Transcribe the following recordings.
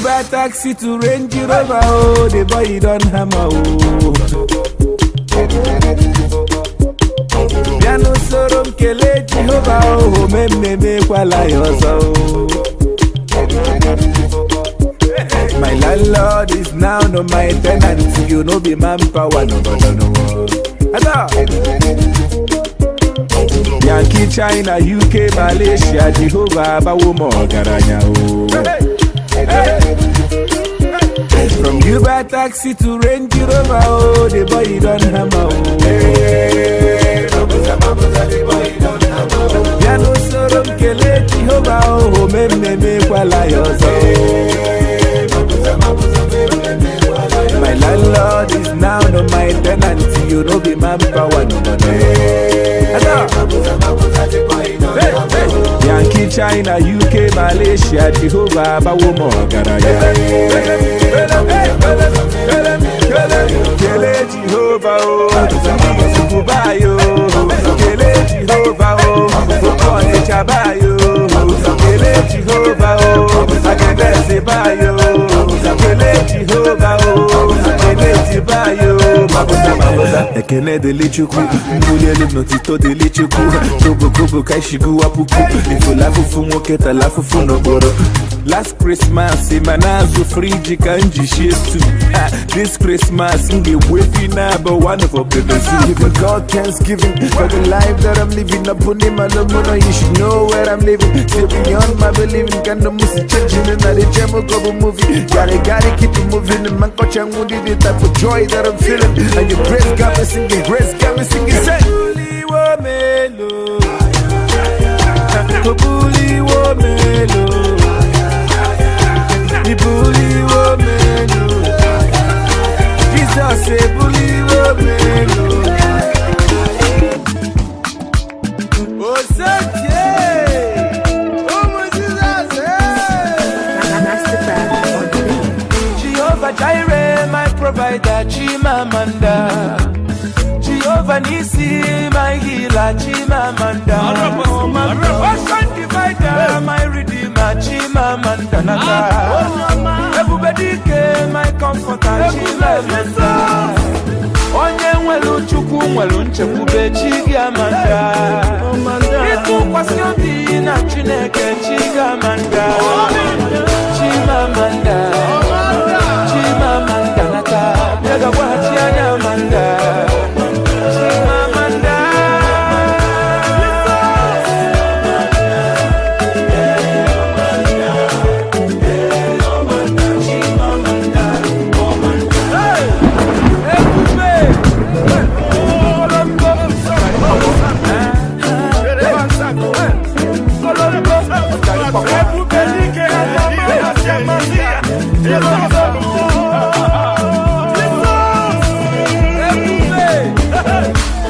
Uber taxi to Range Rover, oh, the boy he don't hammer, oh. Piano sorom kele Jehovah, oh, me kwala yoso. My landlord is now no my tenant, you know be manpower, no. Yankee, China, UK, Malaysia, Jehovah, Bawomo, Garanya, From Uber taxi to Range Rover, oh, the boy he don't hammer, Piano sorom kele Jehovah, oh, me kwala yoso. My landlord is now no my tenant, you know be manpower, no. Yankee, China, UK, Malaysia, Jehovah, Bawomo, Garaya. Kele Jehovah, oh, Sukubayo. Kele Jehovah, oh, Fukone Chabayo. Kele Jehovah, oh, Agedese Bayo. Kele Jehovah, oh, Agedese Bayo. Ekene de lichuku, mbule limnotito de lichuku. Tobo kaishigu apuku. Ifo lafufu mwoketa lafufu noboro. Last Christmas, imanazo friji kanji shestu. This Christmas, inge wefi na but one of our brothers. Giving God thanksgiving for the life that I'm living. Upon him alone, you should know where I'm living. Still beyond my believing, can the music changing in the demo cover movie. Gotta keep it moving. And man, coach and wounded the type of joy that I'm feeling. And your grace got me singing, grace got me singing. Say, Bully wo melo, Bully wo melo. Bully wo melo, Jesus say bully wo melo. Oh Satie, oh my Jesus say. Jehovah Jireh, my provider, Chimamanda. Jehovah Nisi, my healer, Chimamanda. Oh my ocean divider, my redeemer, Chimamanda. Everybody came, my comforter, Chimamanda. Onye nwelu chukwu nwelu nchekwube Chigamanda. Iku kwasi obi na Chineke Chigamanda. Chimamanda, Chimamanda nata. Yega wachi anyamanda.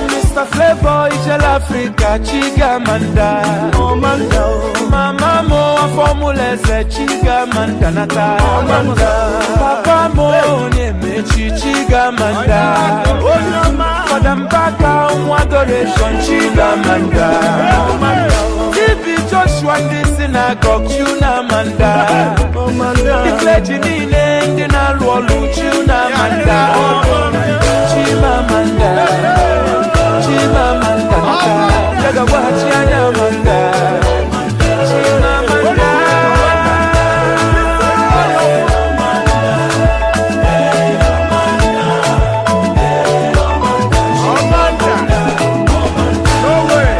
Mr. Flavor, Ijel Africa, Chigamanda. Oh Manda, Mama mo formula se Chigamanda nata. Oh Manda, Papa mo nemechi Chigamanda. Oh Mama, Madam Baka adoration Chigamanda. Oh Manda, TV Joshua the synagogue Chunamanda. Oh Manda, the clergy in the Nalwalu Chunamanda. Chimamanda. Chimamanda, Yaga wachi anyamanda. Chimamanda, no way.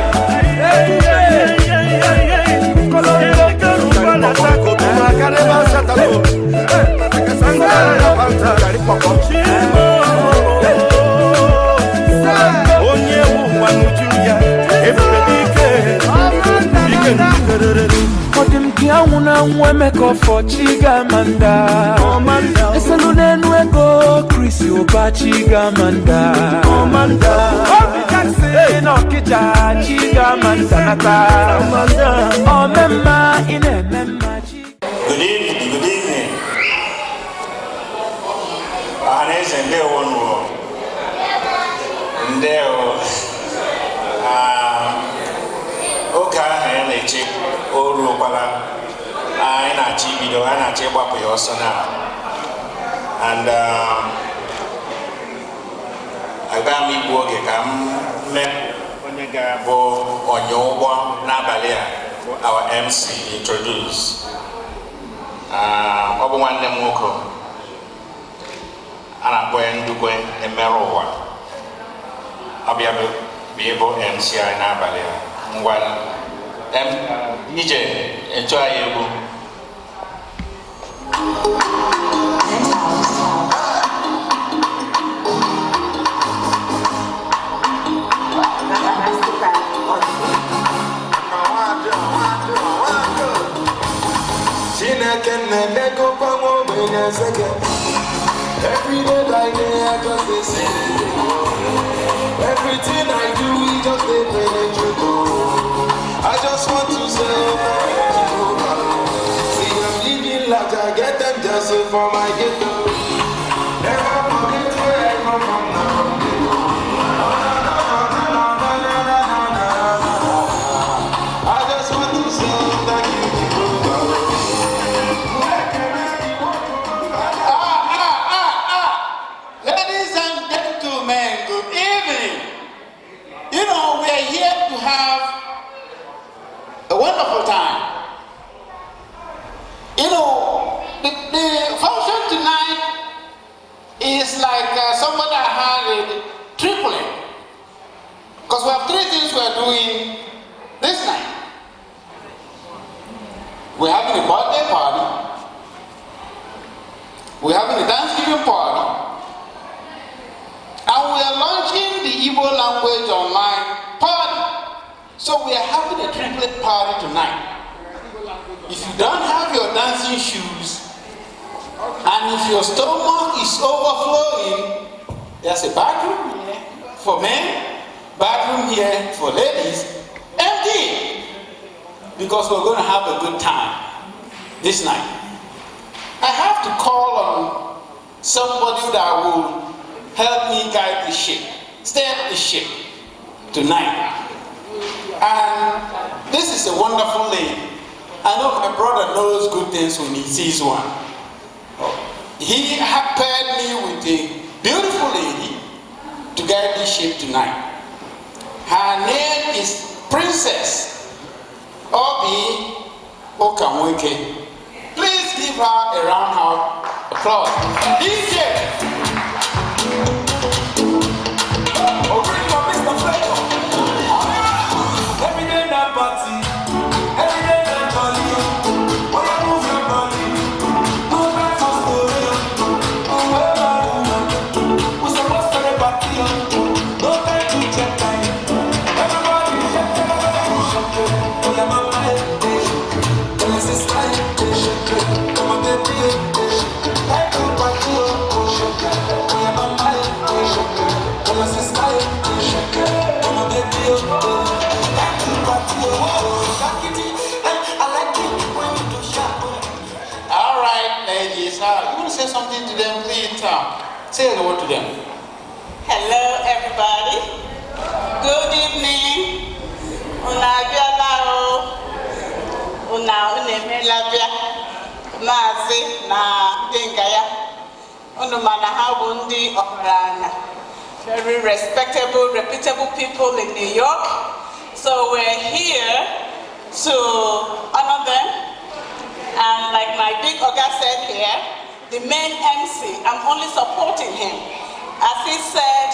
Una mwemeko for Chigamanda. Oh Manda, esalune nwego Chris Oba Chigamanda. Oh Manda, Obi Jackson okija Chigamanda nata. Oh Manda, oh memma ine memma. Good evening. Anes and there one more. There, okay, and a chick or Rupala. I na chibido, I na cheba for your son and I got me working. I'm met go on your one nabalia. Our MC introduce. Ogbonna Nwoko. Ana boy ndukwe emerowa. Abia be able MC nabalia. Ngwana DJ enjoy you. Every day like day, I just dey sing. Everything I do, we just dey penetrate. I just want to say, see I'm living large, I get them just for my ghetto. Never forget where I come from now. I just want to say thank you, Jehovah. Ladies and gentlemen, good evening. You know, we are here to have a wonderful time. You know, the function tonight is like somebody had a triplet. Because we have three things we are doing this night. We're having a birthday party. We're having a Thanksgiving party. And we are launching the Igbo language online party. So we are having a triplet party tonight. If you don't have your dancing shoes, and if your stomach is overflowing, there's a bathroom here for men, bathroom here for ladies, empty. Because we're going to have a good time this night. I have to call on somebody that will help me guide the ship, steer the ship tonight. And this is a wonderful lady. I know my brother knows good things when he sees one. He had paired me with a beautiful lady to guide the ship tonight. Her name is Princess Obi Okamweke. Please give her a round of applause. DJ! Say something to them, please. Say hello to them. Hello, everybody. Good evening. Una biala una unemelabia mazi na dingaya. Unumana habundi okrana. Very respectable, reputable people in New York. So we're here to honor them. And like my big Oga said here, the main MC, I'm only supporting him. As he said,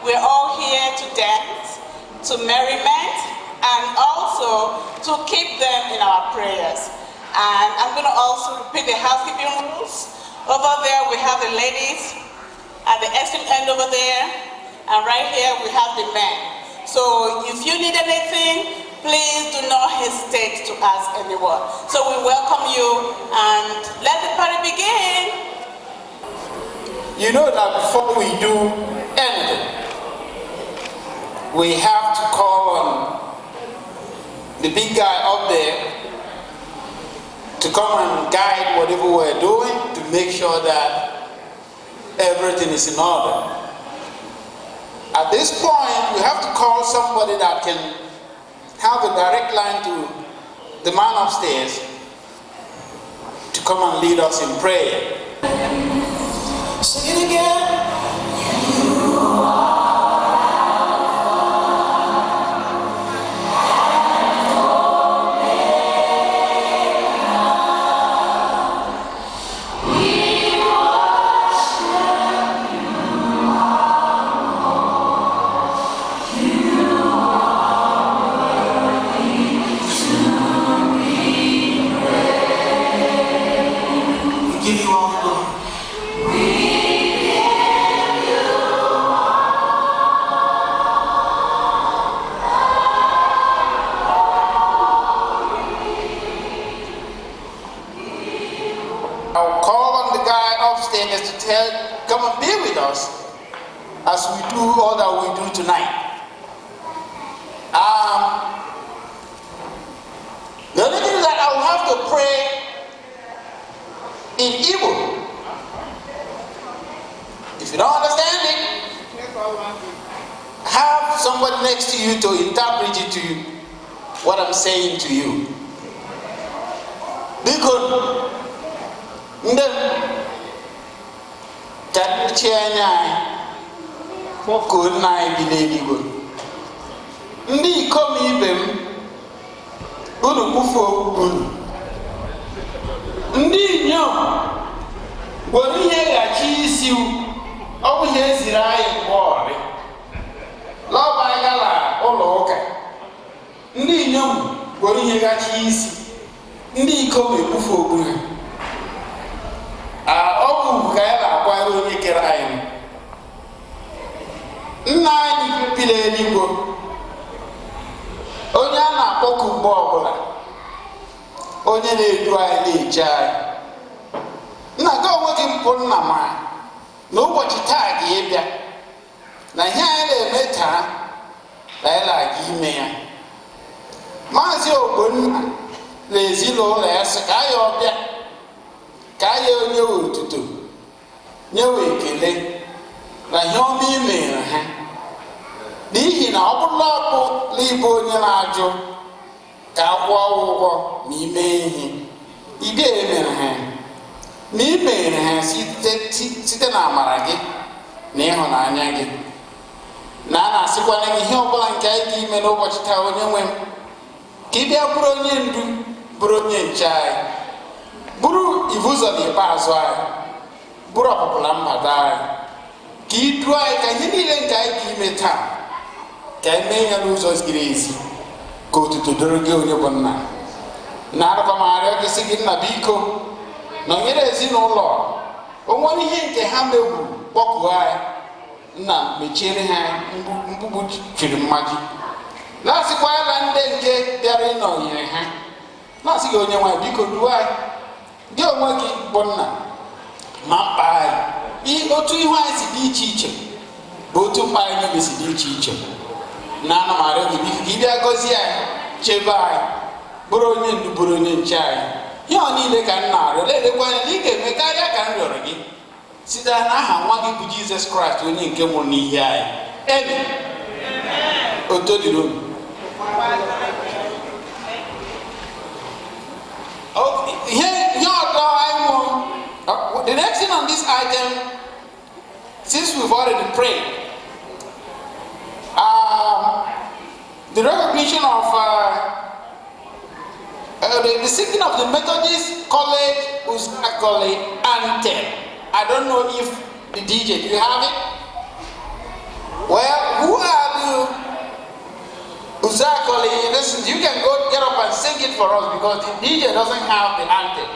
we're all here to dance, to merriment, and also to keep them in our prayers. And I'm going to also repeat the housekeeping rules. Over there, we have the ladies, at the extreme end over there, and right here, we have the men. So if you need anything, please do not hesitate to ask anyone. So we welcome you and let the party begin. You know that before we do anything, we have to call on the big guy up there to come and guide whatever we're doing to make sure that everything is in order. At this point, we have to call somebody that can have a direct line to the man upstairs come and lead us in prayer. Sing it again. I'll call on the guy upstairs to come and be with us as we do all that we do tonight. The only thing is that I will have to pray in Igbo. If you don't understand it, have somebody next to you to interpret it to you, what I'm saying to you. Be good. Ndị ka chi anyị kpọkuo nna anyị bi n'eluigwe. Ndị ikom ibe m, unu kpụfuo okwu unu. Ndị inyom gwere ihe ghachi isi ọ bụ ihe eziri anyị mgbe ọrị. Lọba anyị gala ụlọ ụka. Ndị inyom gwere ihe ghachi isi. Ndị ikom ekpufu okwu ha. Ọ bụ ka ya na-akwanyere onye kere anyị. Nna anyị bi n'eluigwe, onye a na-akpọku mgbe ọbụla, onye na-edu anyị na-eche anyị. Nna gị onwe gị mpụ nna ma n'ụbọchị taa ga-ebịa na ihe anyị na-eme taa na anyị na-aga ime ya. Maazị Ogbonna na ezinụlọ ya sị ka anyị ọbịa, ka anyị onye otuto nyewe ekele na ihe ọma imere ha, n'ihi na ọ bụrụ ọkpụ n'ịbụ onye na-ajụ ka akwụọ ụgwọ ma ime ihe ibe emere ha, ma imere ha site na amara gị na ịhụnanya gị, na a na-asịkwana gị ihe ọbụla nke anyị ga-ime n'ụbọchị taa onye nwe m, ka ị bịa bụrụ onye ndu, bụrụ onye nche anyị, bụrụ ivu ụzọ n'ikpeazụ anyị, bụrụ ọpụpụ na mbata anyị, ka ị duo anyị ka ihe niile nke anyị ga-ime taa ka anyị mee ya n'ụzọ ziri ezi, ka otuto doro gị onye bụ nna. Na arụkọmarịọ gị sị gị nna biko nọnyere ezinụlọ onwere ihe nke ha megbu kpọkuo anyị, nna mechiere ha mgbugbu chiri mmaji, na-asịkwa ya na ndị nke bịara ịnọnyere ha, na-asị gị onye nwaanyị biko duo anyị, gị onwe gị bụ nna ma mkpa anyị otu ihu anyị si dị iche iche bụ otu mkpa anyị niile si dị iche iche. Na ana m arịọ gị biko ka ị bịa gọzie anyị, chebe anyị, bụrụ onye ndu, bụrụ onye nche anyị. Ihe ọ niile ka m na-arịọ, na-elekwa anya na ị ga-eme karịa ka m rịọrọ gị site n'aha nwa gị bụ Jizọs Kraịst, onye nke nwụrụ n'ihi anyị. Amen. Oto dịrị unu. The next thing on this item, since we've already prayed, the recognition of the singing of the Methodist College Uzakole anthem. I don't know if the DJ, do you have it? Well, who are the Uzakole? Listen, you can go get up and sing it for us because the DJ doesn't have the anthem.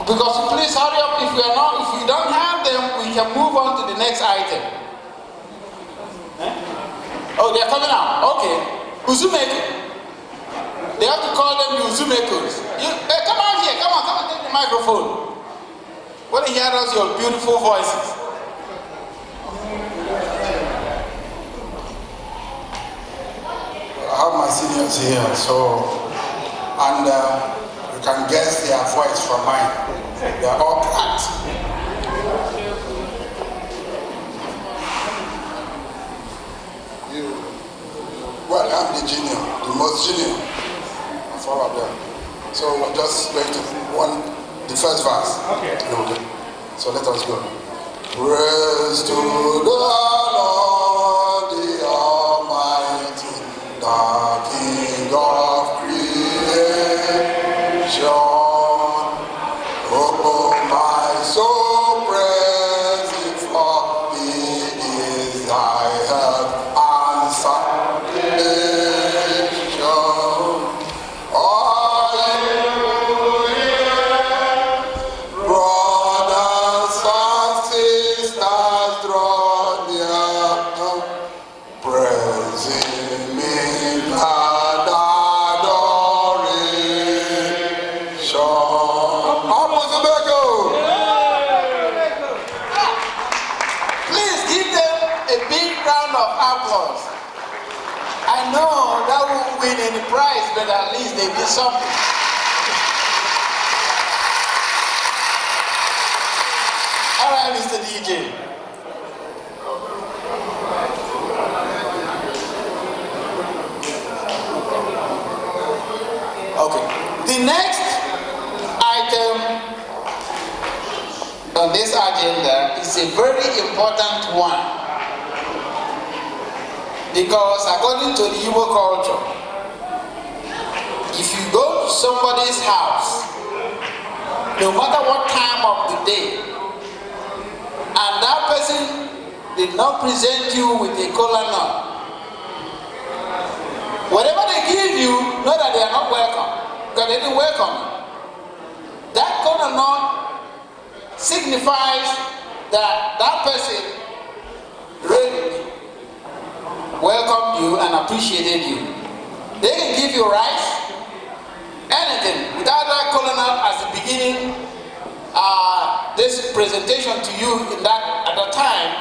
Because please hurry up. If you don't have them, we can move on to the next item. Oh, they're coming out. Okay. Uzumeko. They have to call them the Uzumekos. Come out here. Come on, take the microphone. Let me hear us your beautiful voices. I have my seniors here, and you can guess their voice from mine. They are all cracked. Well, I'm the junior, the most junior. all of them. So we're just going to the first verse. Okay. Okay. So let us go. Praise to the Lord, the Almighty, the King of creation. Oh, my soul, praise Him, for He is thy help and salvation. Brothers and sisters, draw near, praising me and adoration. Please give them a big round of applause. I know that won't win any prize, but at least they did something. All right, Mr. DJ. Okay. The next item on this agenda is a very important one, because according to the Igbo culture, if you go to somebody's house, no matter what time of the day, and that person did not present you with a kola nut, whatever they give you, know that they are not welcome, because they didn't welcome you. That kola nut signifies that that person really welcomed you and appreciated you. They can give you rice, anything. Without that kola nut as the beginning, this presentation to you at that time,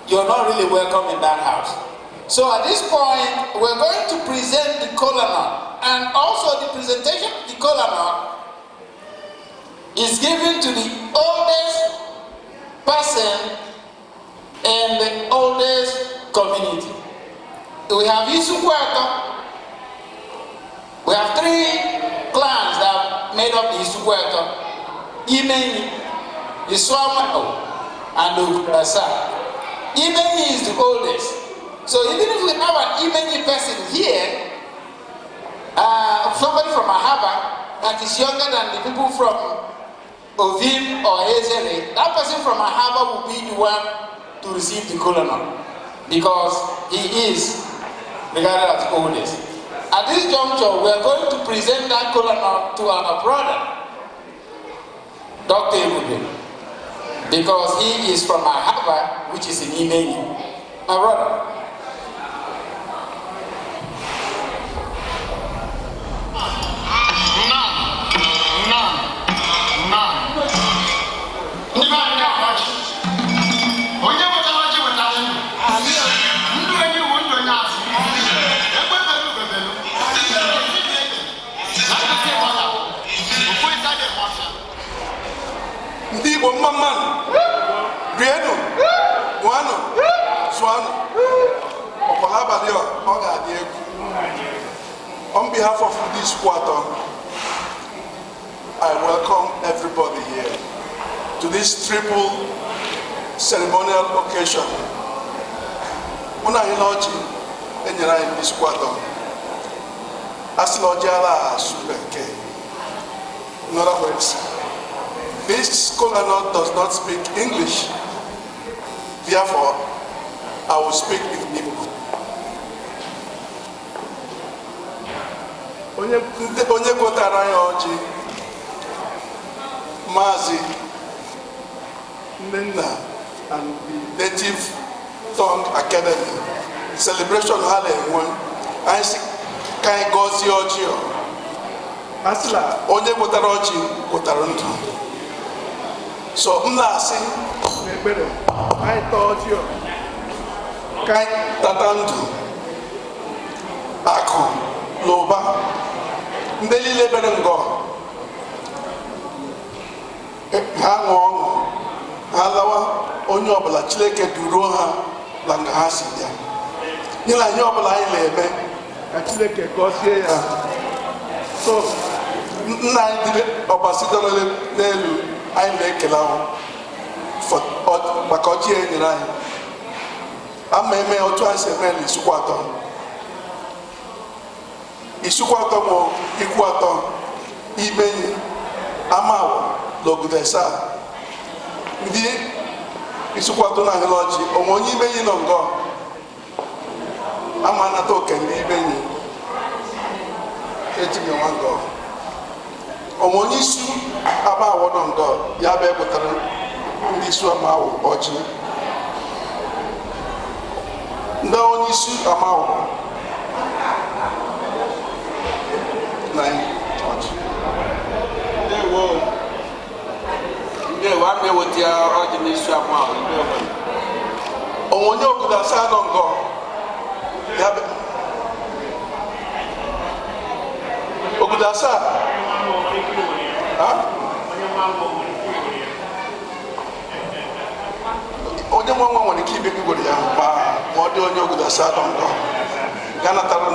you're not really welcome in that house. So at this point, we're going to present the kola nut, and also the presentation of the kola nut is given to the oldest person in the oldest community. We have Isukweto. We have 3 clans that made up the Isukweto. Imeni, Iswamao, and Ogbonna'S. Imeni is the oldest. So even if we have an Imeni person here, somebody from Ahaba that is younger than the people from Ovim or Ezele, that person from Ahaba will be the one to receive the kola nut, because he is regarded as oldest. At this juncture, we are going to present that kola nut to our brother, Dr. Ebube, because he is from Ahaba, which is in Imeni. My brother. Igbo mmanụ rienu nwanụ zụanụ ọkwala abalị ọ ga-adị egwu. On behalf of this quarter, I welcome everybody here to this triple ceremonial occasion. Muna hiloji enyere anyị this quarter. Asịla ọjị ala asụbeke. In other words, this kola nut does not speak English. Therefore, I will speak in Igbo. Onye gotara ya ọjị, Maazị Nnenna and the Native Tongue Academy celebration ha na-enwe, anyị sị ka anyị gọzie ọjị ọ. Asịla onye gotara ọjị gotara ndụ. So m na-asị n'ekpere anyị taa ọjị ọ, ka anyị tata ndụ, akụ na ụba. Ndị niile bere ngọ ha ṅụọ ọṅụ, ha lawa onye ọbụla Chineke duruo ha na nga ha si bịa. Nyere anyị ọbụla anyị na-eme ka Chineke gọzie ya So nna anyị dị ọbasidoro n'elu anyị na-ekele ahụ maka ọjị e nyere anyị. Ama eme otu anyị si eme n'isukwu atọ. Isukwu atọ bụ ikwu atọ Ibenyi Amawa n'Ogbonna'S. Ndị isukwu atọ na-ahịla ọjị onwe onye Ibenyi nọ ngọ ama anata oke ndị Ibenyi ejighị nwa ngọ. Onwe onye isu Amawa nọ ngọ ya bụ ekwetara ndị isu Amawa ọjị. Ndị onye isi Amawa na ọjị. Ndewo, a na-eweta ọjị n'isi Amawa. Onwe onye Ogbonna'S nọ ngọ ya bụ Ogbonna'S onye nwa nwa nwere ike ibe gwere ya ma ọ dị onye Ogbonna'S nọ ngọ ga natara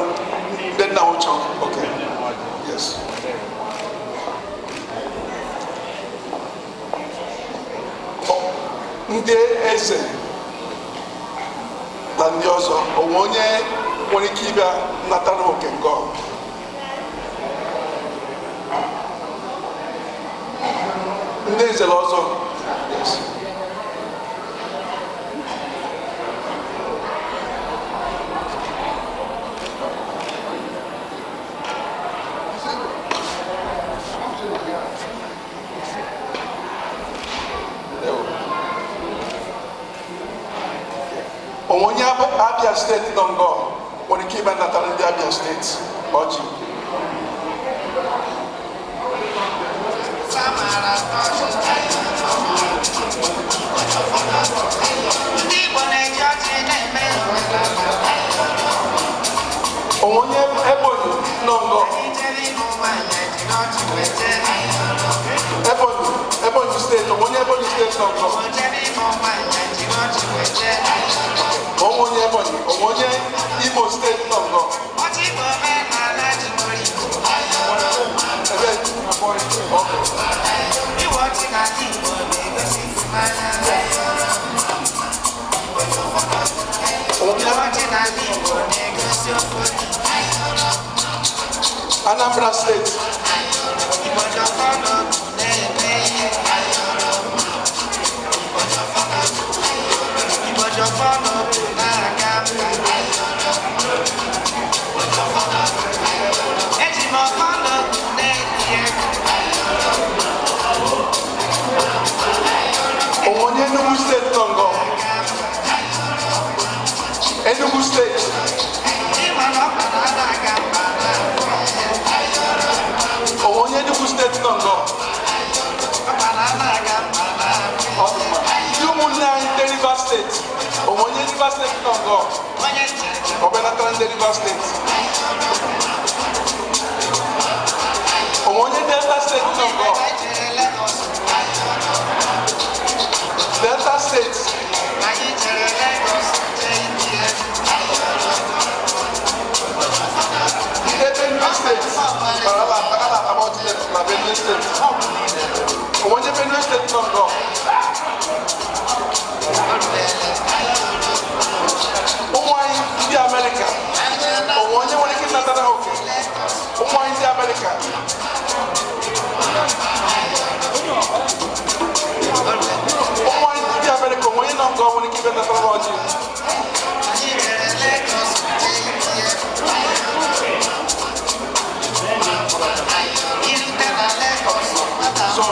ndị nna ụchọ. Okay. Yes. Ndị eze na ndị ọzọ onwe onye nwere ike ịbịa natara oke ngọ. Ndị eze na ọzọ. Yes. Onye Abia steeti nọ ngọ nwere ike ịbịa natara ndị Abia steeti ọjị. Onye Ebonyi nọ ngọ Ebonyi steeti onye Ebonyi steeti nọ ngọ. Onye Ebonyi onye Imo steeti nọ ngọ. Anambra steeti. Onye Enugu steeti nọ ngọ. Enugu steeti. Onye Enugu steeti nọ ngọ. Ndị ụmụnne anyị ndị Rivers steeti. Onye Rivers steeti nọ ngọ. Ọ bụ natara ndị Rivers steeti. Onye Delta steeti nọ ngọ. Delta State. Benue State. About Benue State. Onye Benue State nọ ngọ. Ụmụ anyị ndị Amerịka. Onye nwere ike ịnatara ha oke. Ụmụ anyị ndị Amerịka. Onye nọ ngọ nwere ike ịbịa natara ha ọjị. So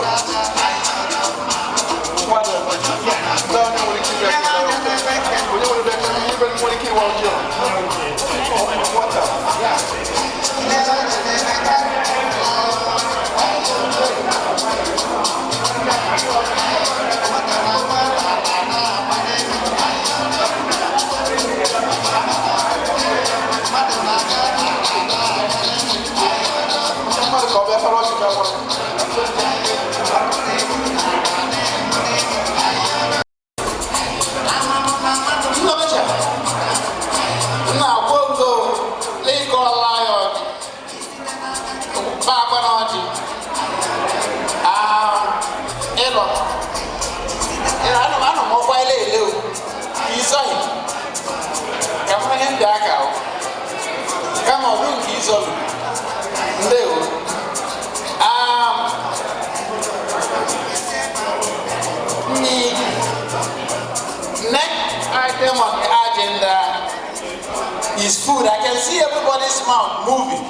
food. I can see everybody's mouth moving.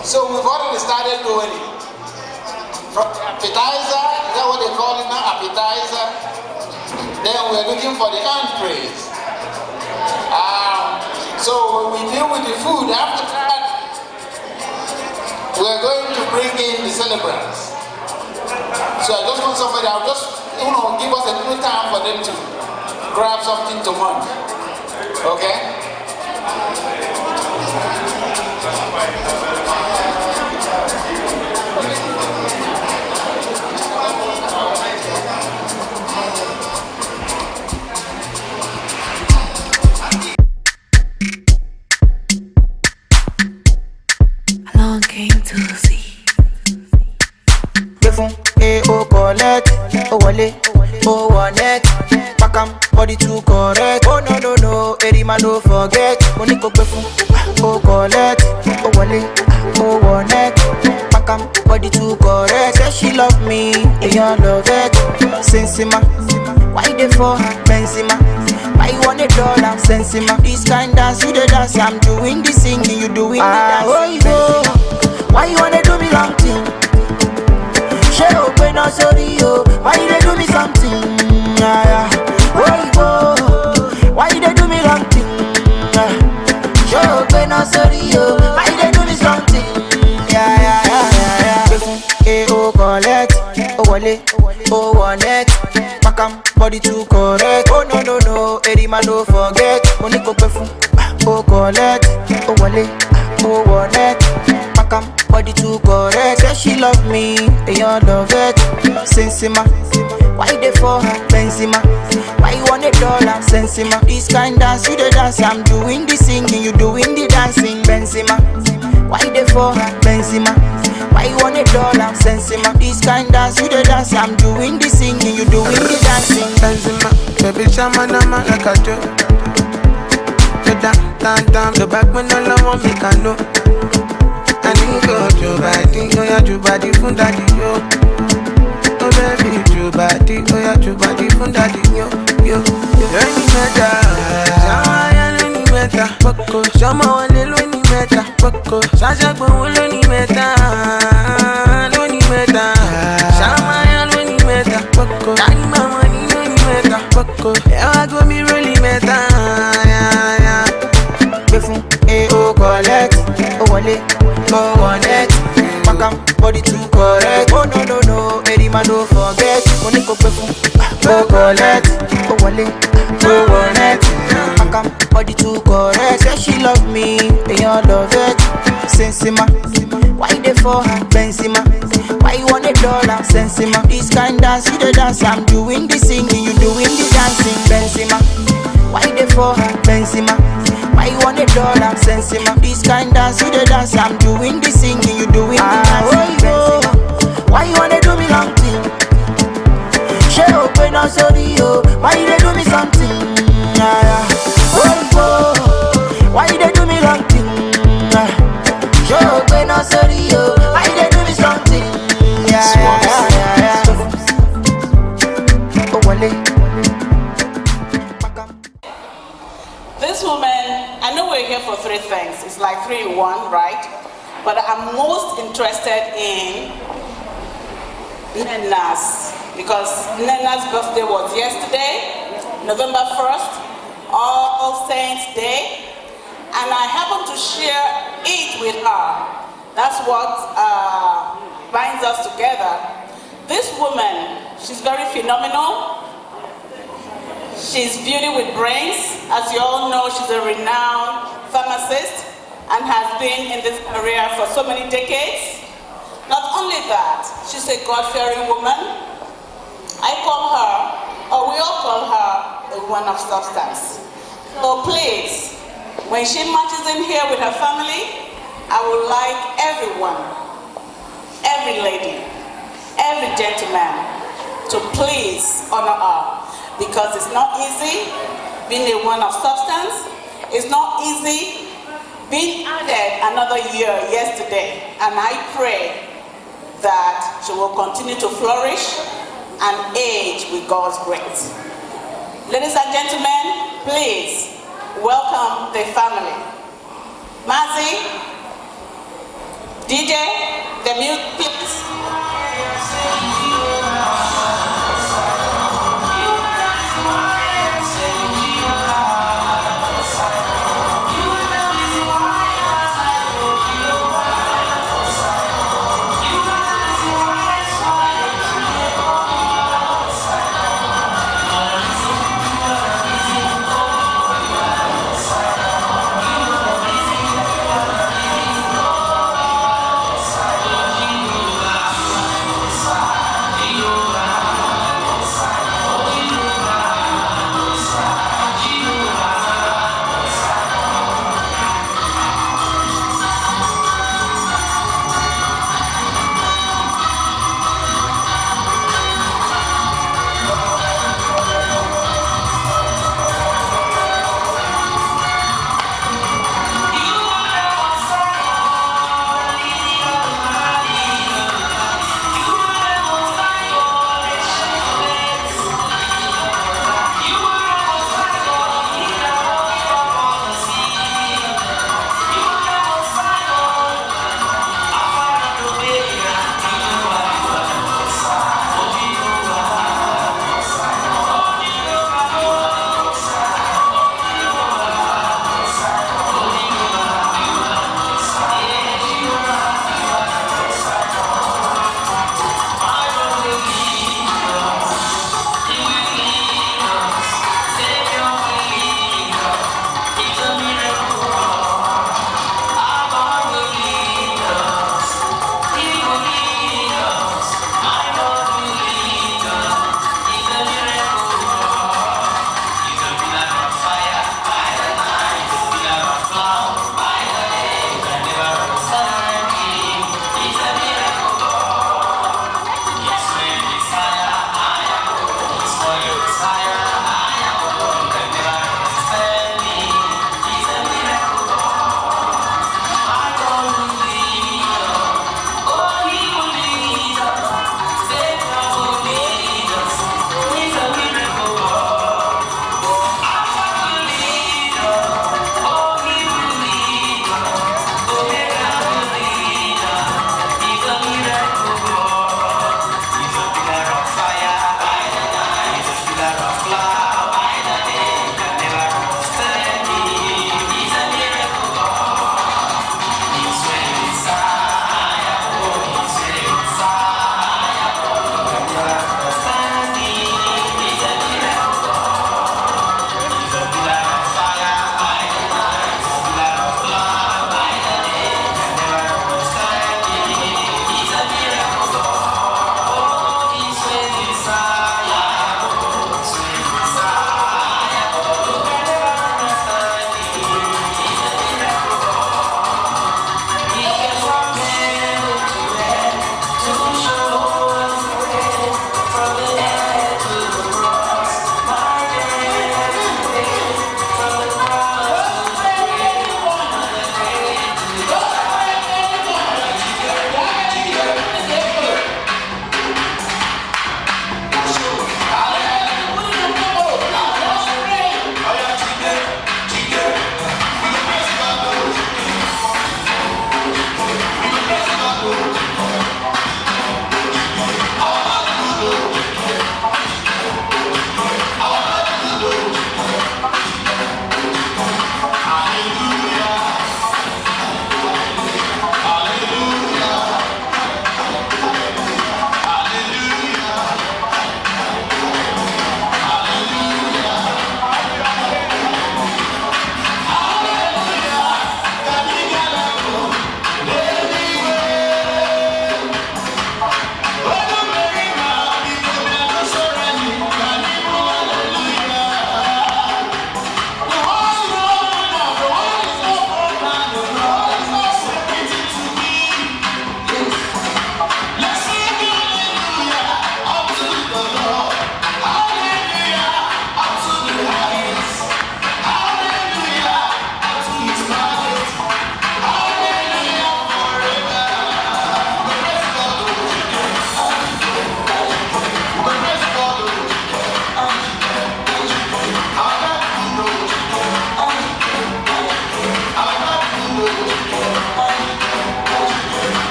So we've already started doing it. From appetizer, is that what they call it now? Appetizer. Then we're looking for the entrees. So when we deal with the food, after that, we're going to bring in the celebrants. So I just want somebody, I'll just, give us a little time for them to grab something to munch. Okay? Along came to see. Collect, oh wale, oh one neck, pack 'em body to correct. Oh no, Eddie man don't forget. Money go befun, oh collect, oh wale, oh one neck, pack 'em body to correct. Say she love me, and you love it. Sensima, why they for Benzema? Why you want $1 Sensima? This kind dance, you the dance. I'm doing the singing, you doing the dance. Oh, why you wanna do me long thing? Ogbonna'S, why you they do me something? Why you they do me wrong thing? Ogbonna'S, why you they do me something? Oh collect, oh wale, oh one neck, pack 'em body to correct. Oh no, Eddie man don't forget. Money go befun, oh collect, oh wale, oh one neck, pack 'em body to correct. Say she love me, and you love it. Sensima, why they for Benzema? Why you want $1 Sensima? This kind dance, you the dance. I'm doing the singing, you doing the dancing. Benzema, why they for Benzema? Why you want $1 Sensima? This kind dance, you the dance. I'm doing the singing, you doing the dancing. Benzema, baby, shaman, I'm like a joke. Down, the back when all I want me can know. I need go to body, oh yeah, to body from daddy, yo. Oh baby, to body, oh yeah, to body from daddy, yo. Any matter, Shama, any matter, Poco, Shama, any matter, Poco, Sasha, any matter, Shama, any matter, Poco, Daddy, mama, any matter, Poco, yeah, I go me really matter, yeah. Befun, oh collect, oh wale, oh one neck, pack 'em body to correct. Oh no, Eddie man don't forget. Money go befun, oh collect, oh wale, oh one neck, pack 'em body to correct. Say she love me, and you love it. Sensima, why they for Benzema? Why you want $1 Sensima? This kind dance, you the dance. I'm doing the singing, you doing the dancing. Benzema, why they for Benzema? Why you want $1 Sensima? This kind dance, you the dance. I'm doing the singing, you doing the dancing. Why you wanna do me long thing? Ogbonna'S, why you they do me something? Why you they do me long thing? Ogbonna'S, why you they do me something? Oh wale. This woman, I know we're here for 3 things. It's like 3 in 1, right? But I'm most interested in Nena's, because Nena's birthday was yesterday, November 1st, All Saints Day, and I happened to share it with her. That's what binds us together. This woman, she's very phenomenal. She's beauty with brains. As you all know, she's a renowned pharmacist and has been in this career for so many decades. Not only that, she's a God-fearing woman. I call her, or we all call her, a woman of substance. So please, when she marches in here with her family, I would like everyone, every lady, every gentleman to please honor her, because it's not easy being a woman of substance. It's not easy being added another year yesterday, and I pray that she will continue to flourish and age with God's grace. Ladies and gentlemen, please welcome the family. Mazi, DJ, the music please.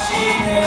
She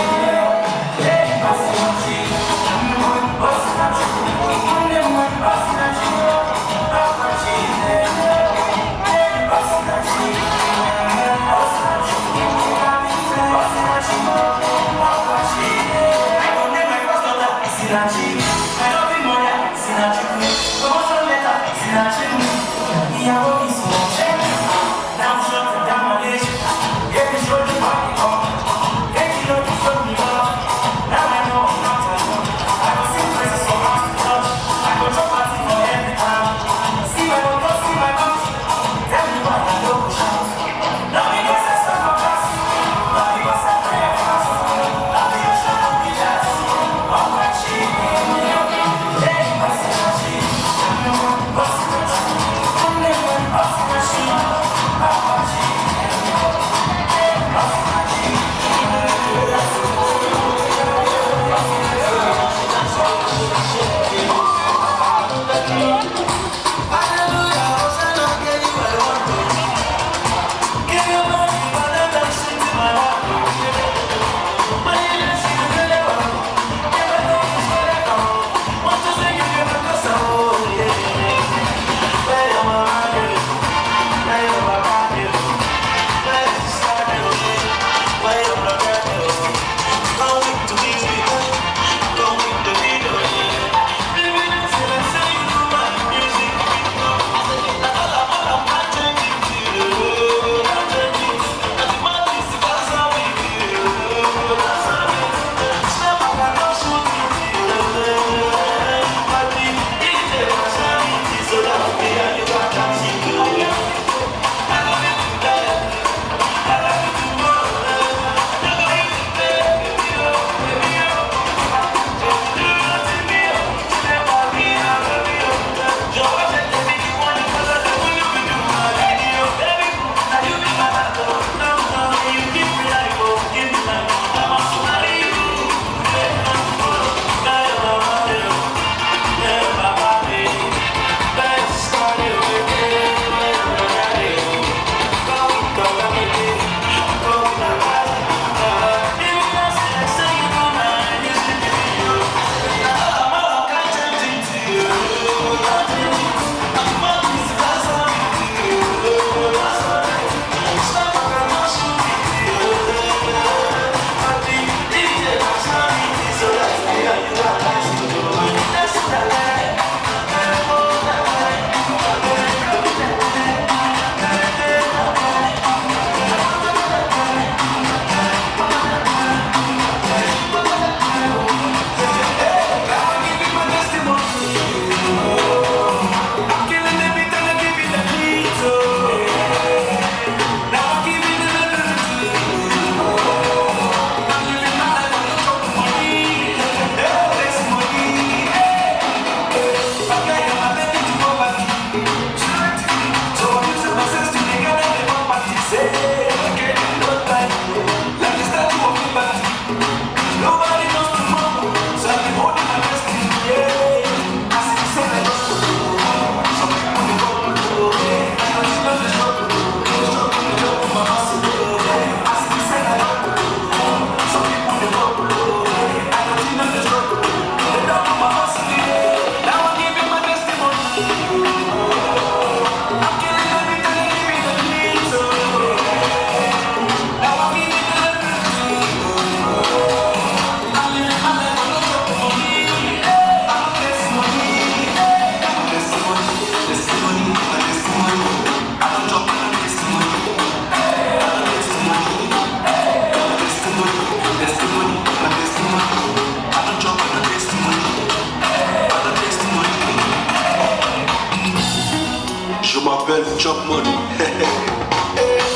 bed chop money.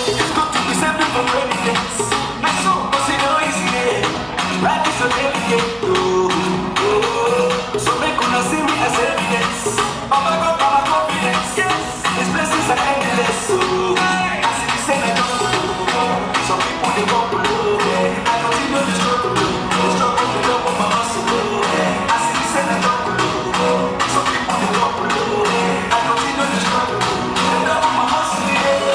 It's good to be saving for rainy days. My soul was in no easy day. Life is so delicate. So make una see me as evidence. Oh my God, my confidence. Yes, His blessings are endless. So as if He said I don't know. Some people they go below. I continue to struggle. Struggle with love of my hustle. As if He said I don't know. Some people they go below. I continue to struggle. The love of my hustle.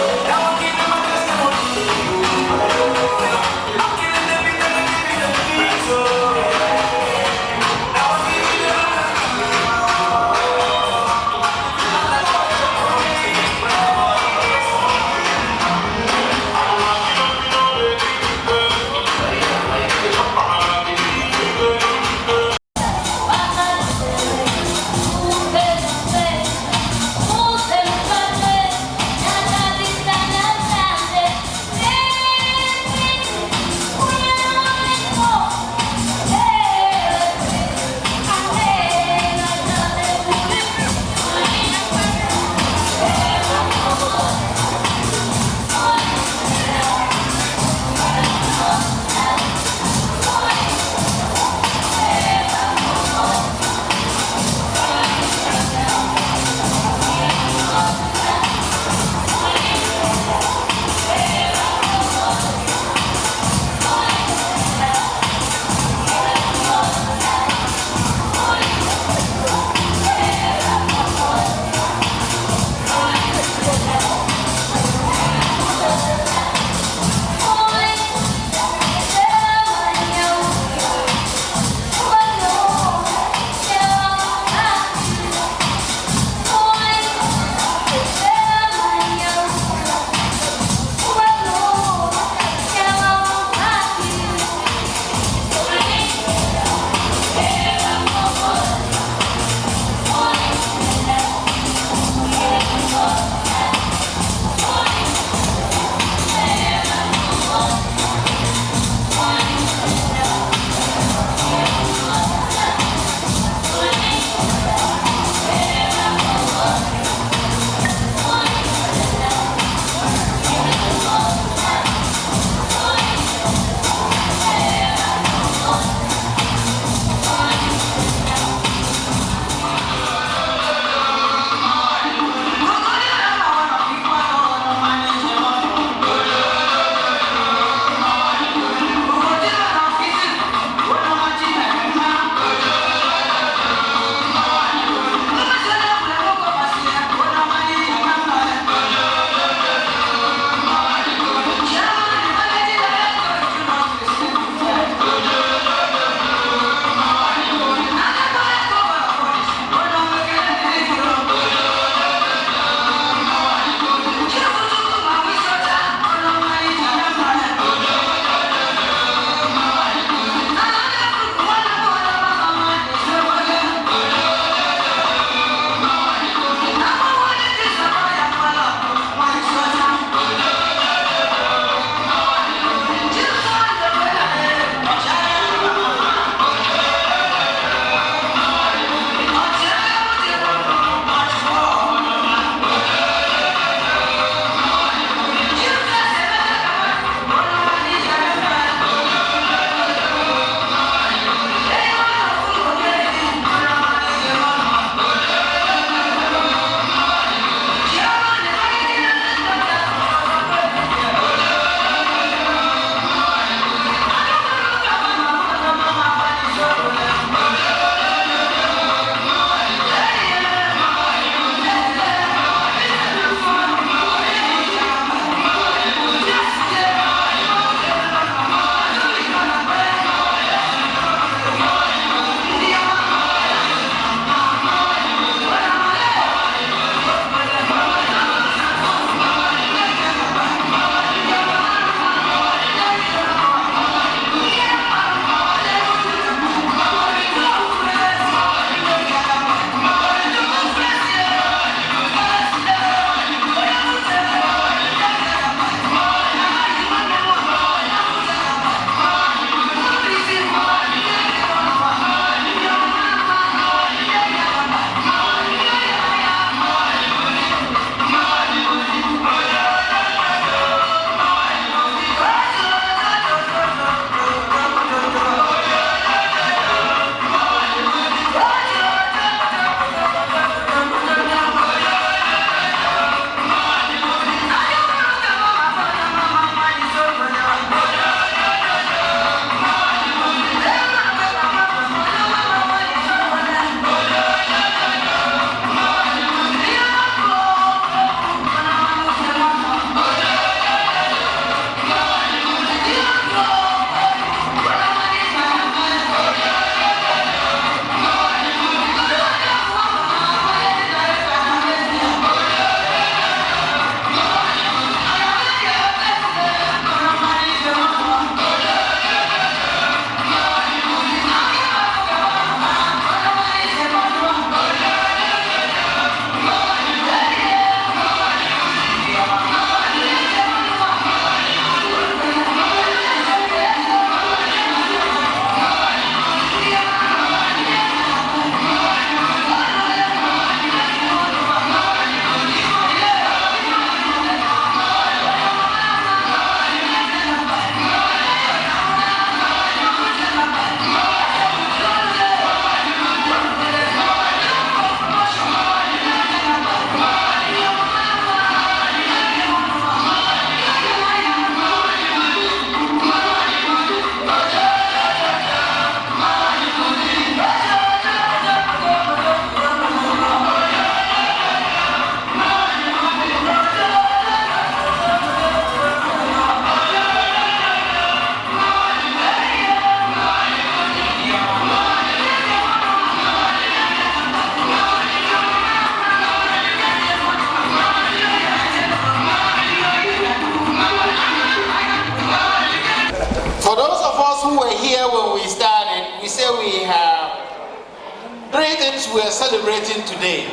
birthdays we are celebrating today.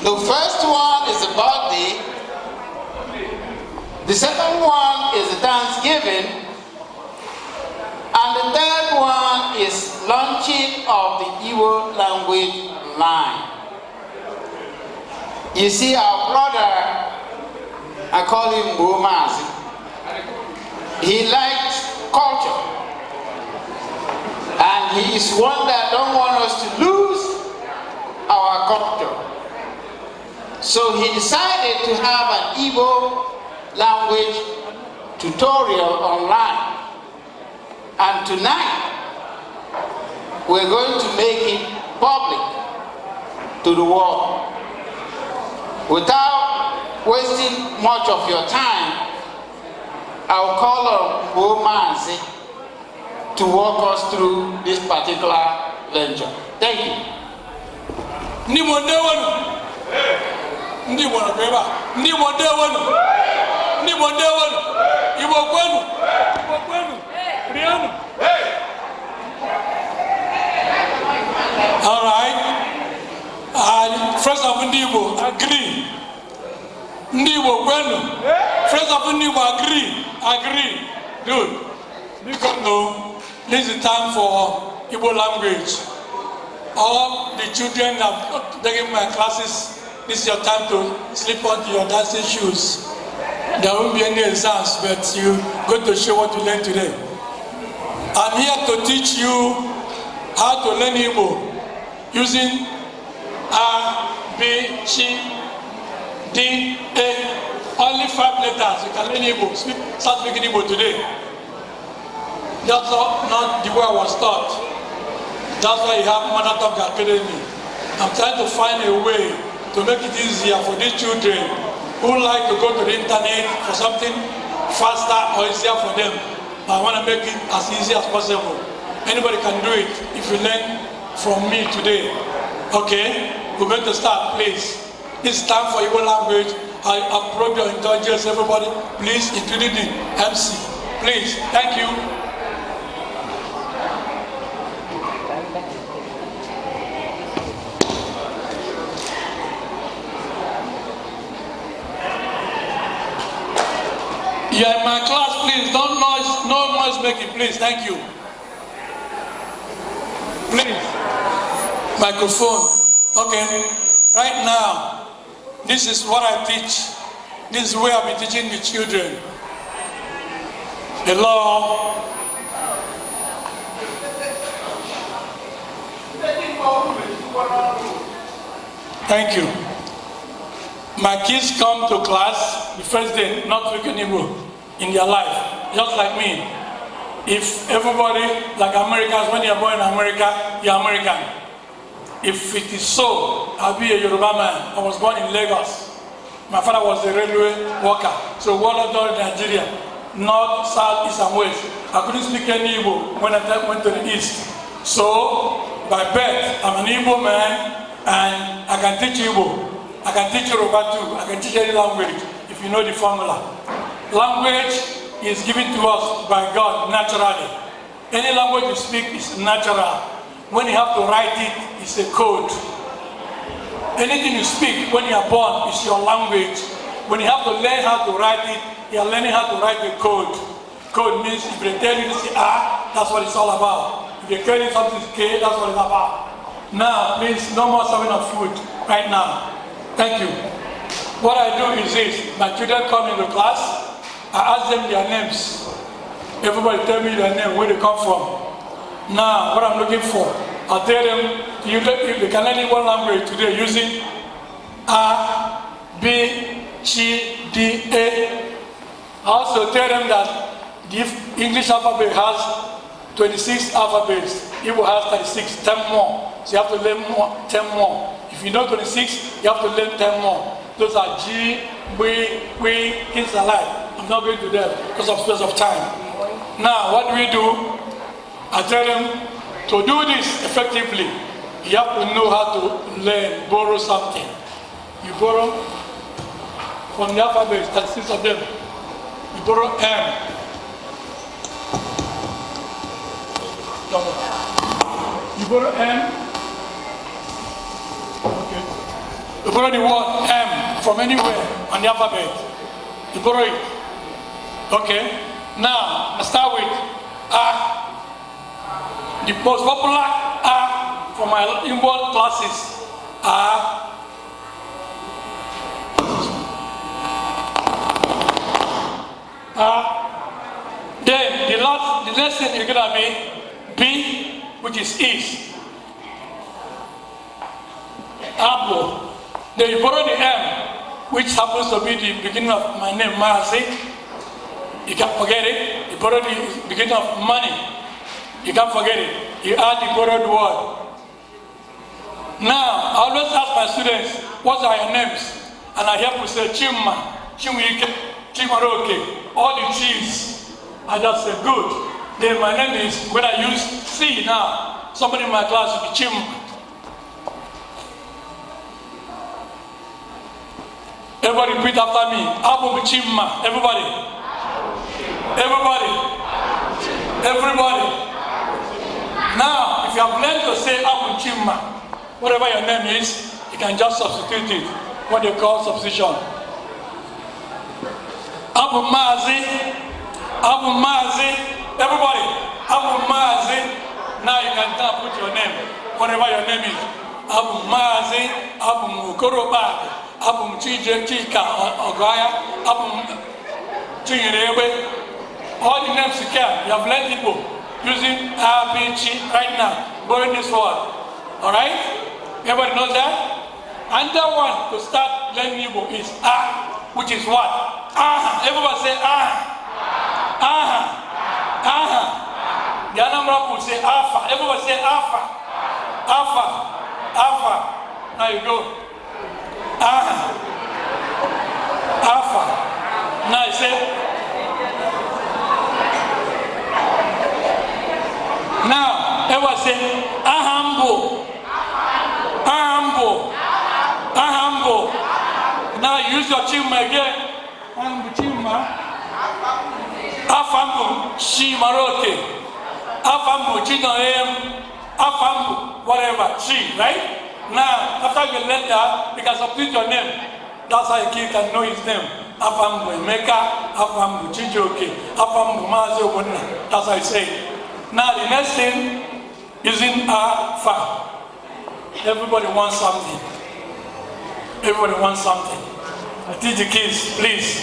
The first one is a birthday. The second one is a Thanksgiving. And the third one is launching of the Igbo language line. You see, our brother, I call him Ogbonna'S. He likes culture. And he is one that don't want us to lose our culture. So he decided to have an Igbo language tutorial online. And tonight, we're going to make it public to the world. Without wasting much of your time, I'll call on Ogbonna'S to walk us through this particular venture. Thank you. All right. Friends of Ndibo agree. Ndibo bueno. Friends of Ndibo agree. Good. Because no, this is time for Igbo language. All the children have taken my classes. This is your time to slip onto your dancing shoes. There won't be any exams, but you're going to show what you learned today. I'm here to teach you how to learn Igbo using A, B, C, D, A. Only 5 letters. You can learn Igbo. Start speaking Igbo today. That's not the way I was taught. That's why you have Mother Tongue Academy. I'm trying to find a way to make it easier for these children who like to go to the internet for something faster or easier for them. I want to make it as easy as possible. Anybody can do it if you learn from me today. Okay? We're going to start, please. It's time for Igbo language. I approach your indulgence, everybody. Please, including the MC. Please. Thank you. You are in my class, please. Don't noise, no noise making, please. Thank you. Please. Microphone. Okay. Right now, this is what I teach. This is where I'll be teaching the children. The law. Thank you. My kids come to class the first day not speaking Igbo in their life, just like me. If everybody, like Americans, when you're born in America, you're American. If it is so, I'll be a Yoruba man. I was born in Lagos. My father was a railway worker. So what I've done in Nigeria, north, south, east, and west. I couldn't speak any Igbo when I went to the east. So, by birth, I'm an Igbo man, and I can teach Igbo. I can teach Yoruba too. I can teach any language if you know the formula. Language is given to us by God naturally. Any language you speak is natural. When you have to write it, it's a code. Anything you speak when you are born is your language. When you have to learn how to write it, you are learning how to write the code. Code means if they tell you to say A, that's what it's all about. If they tell you something is K, that's what it's about. Now, please, no more serving of food right now. Thank you. What I do is this. My children come into class. I ask them their names. Everybody tell me their name, where they come from. Now, what I'm looking for, I'll tell them, if they can learn one language today using A, B, C, D, A. I also tell them that the English alphabet has 26 alphabets. Igbo has 36, 10 more. So you have to learn 10 more. If you know 26, you have to learn 10 more. Those are G, B, things like that. I'm not going to them because of space of time. Now, what do we do? I tell them, to do this effectively, you have to know how to learn, borrow something. You borrow from the alphabet, 36 of them. You borrow M. You borrow M, You borrow the word M from anywhere on the alphabet. You borrow it. Okay? Now, let's start with A. The most popular A for my inborn classes are then the next thing you're gonna be B, which is east. Apple. Then you borrow the M, which happens to be the beginning of my name, Marcy. You can't forget it. You borrow the beginning of money. You can't forget it. You add the borrowed word. Now, I always ask my students, what are your names? And I hear people say Chima, Chimwike, Chimaroke, all the Chi's. I just say, good. Then my name is, when I use C now, somebody in my class will be Chim. Everybody repeat after me. Abu Chima. Everybody. Everybody. Everybody. Now, if you have learned to say Abu Chima, whatever your name is, you can just substitute it. What they call substitution. Abu Mazi. Abu Mazi. Everybody. Abu Mazi. Now you can put your name. Whatever your name is. Abu Mazi. Abu Mukoroba. Abu Chije Chika Ogaya. Abu Chingirewe. All the names you can. You have learned people using ABC right now. Borrowing this word. Alright? Everybody knows that? Another one to start learning Igbo is A, which is what? Aha. Everybody say Aha. Aha. Aha. The Anambra will say Alpha. Everybody say Alpha. Alpha. Alpha. Now you go. Aha. Alpha. Now you say. Now, everybody say Ahambo. Ahambo. Ahambo. Now use your chima again. Ahambo chima. Afambo shimaroke. Afambo chinoem. Afambo whatever. Chi, right? Now, after you learn that, you can substitute your name. That's how a kid can know his name. Afambo Emeka. Afambo Chijoke. Afambo Mazi Ogbonna. That's how I say it. Now the next thing, using Fa. Everybody wants something. Everybody wants something. I teach the kids, please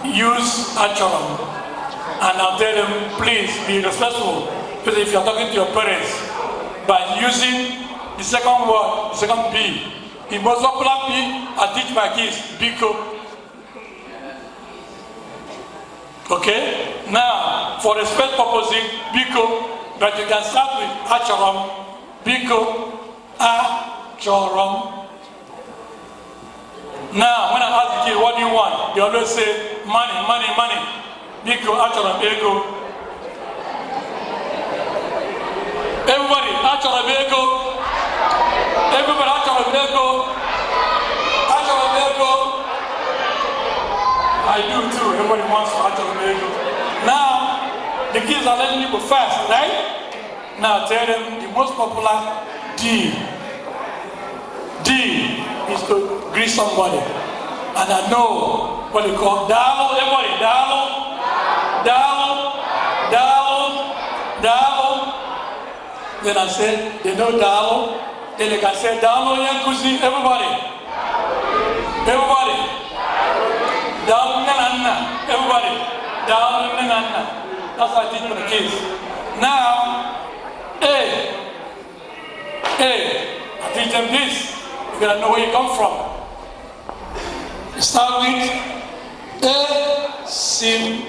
use Achoram. And I'll tell them, please be respectful. Because if you're talking to your parents, by using the second word, the second B, the most popular B, I teach my kids, Biko. Okay? Now, for respect purposes, Biko, but you can start with Achoram, Biko, Achoram. Now, when I ask the kid, what do you want? They always say, money, money, money. Biko, Achoram, Ego. Everybody, Achoram, Ego. Everybody, Achoram, Ego. Achoram, Ego. I do too. Everybody wants to Achoram, Ego. Now, the kids are letting you go fast, right? Now, tell them the most popular D. D is to greet somebody. And I know what they call Dalo. Everybody, Dalo. Dalo. Dalo. Dalo. Then I said, they know Dalo. Then they can say Dalo Yankuzi. Everybody. Everybody. Dalo Nanana. Everybody. Dalo Nanana. That's what I teach for the kids. Now, A. I teach them this. You gotta know where you come from. You start with A, Sim,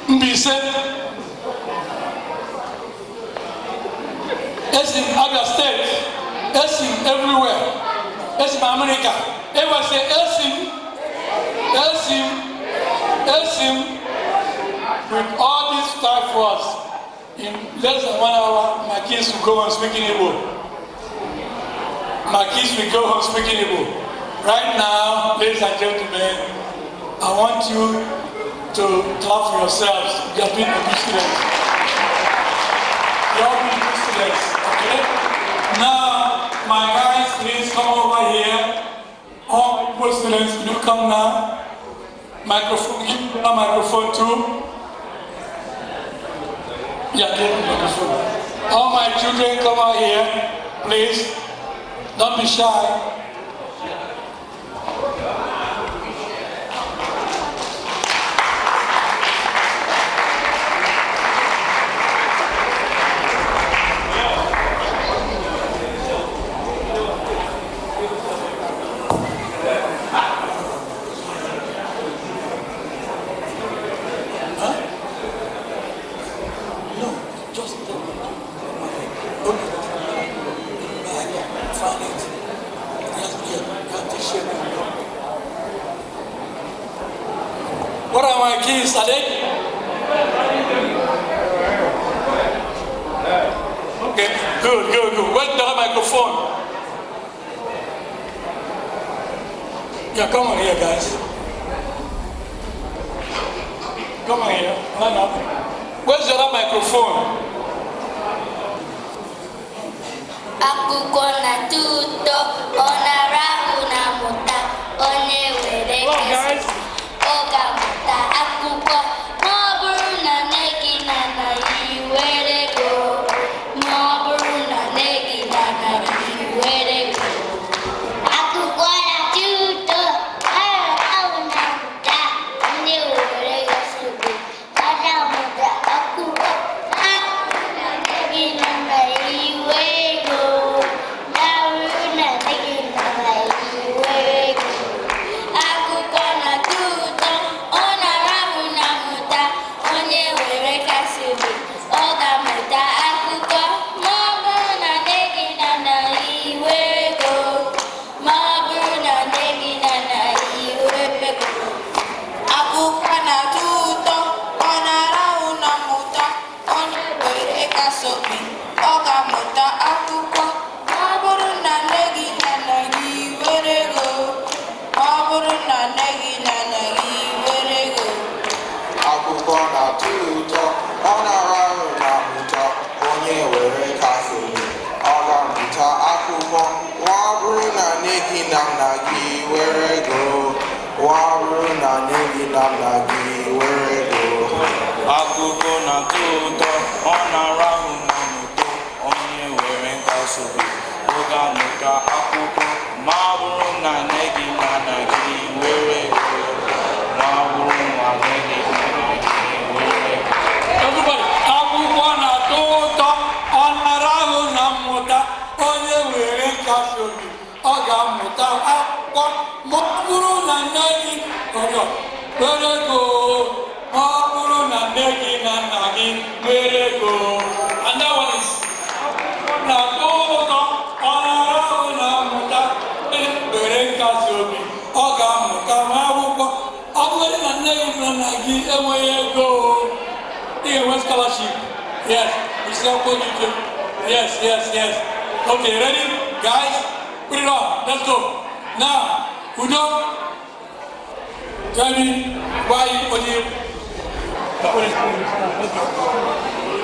Mbise. S in Abia State. S in everywhere. S in America. Everybody say Esim. Esim. Esim. With all these 5 words, in less than 1 hour, my kids will go on speaking Igbo. My kids will go on speaking Igbo. Right now, ladies and gentlemen, I want you to clap for yourselves. You have been good students. You have been good students, okay? Now, my guys, please come over here. pupil students, you come now. Microphone, give a microphone too. Yeah, give me microphone. All my children come out here, please. Don't be shy. What are my keys? Are they? Okay, good. Where's the microphone? Yeah, come on here, guys. Come on here. Line up. Where's the other microphone? Akuko na tuto, onarahu na muta, onye were kasi. Oga muta akuko, maburu na negi na na iwere go. Maburu na negi na na iwere go. Akuko na tuto, onarahu na muta, onye were kasi. Oga muta akuko, maburu na negi na na iwere go. Akuko na tuto, onarahu na muto, onye were nkasubi. Oga muta akuko, maburu na negi na nagi were go. Maburu na negi na nagi were go. Everybody, akuko na tuto, onarahu na muta, onye were nkasubi. Oga muta akuko, maburu na negi were go. Maburu na negi na nagi were go. And that one is na tuto, onarahu na muta, were nkasubi. Oga muta mabuko, maburu na negi na nagi were go. One scholarship. Yes, we still put it to. Yes. Okay, ready? Guys, put it on. Let's go. Now, Udo, tell me why you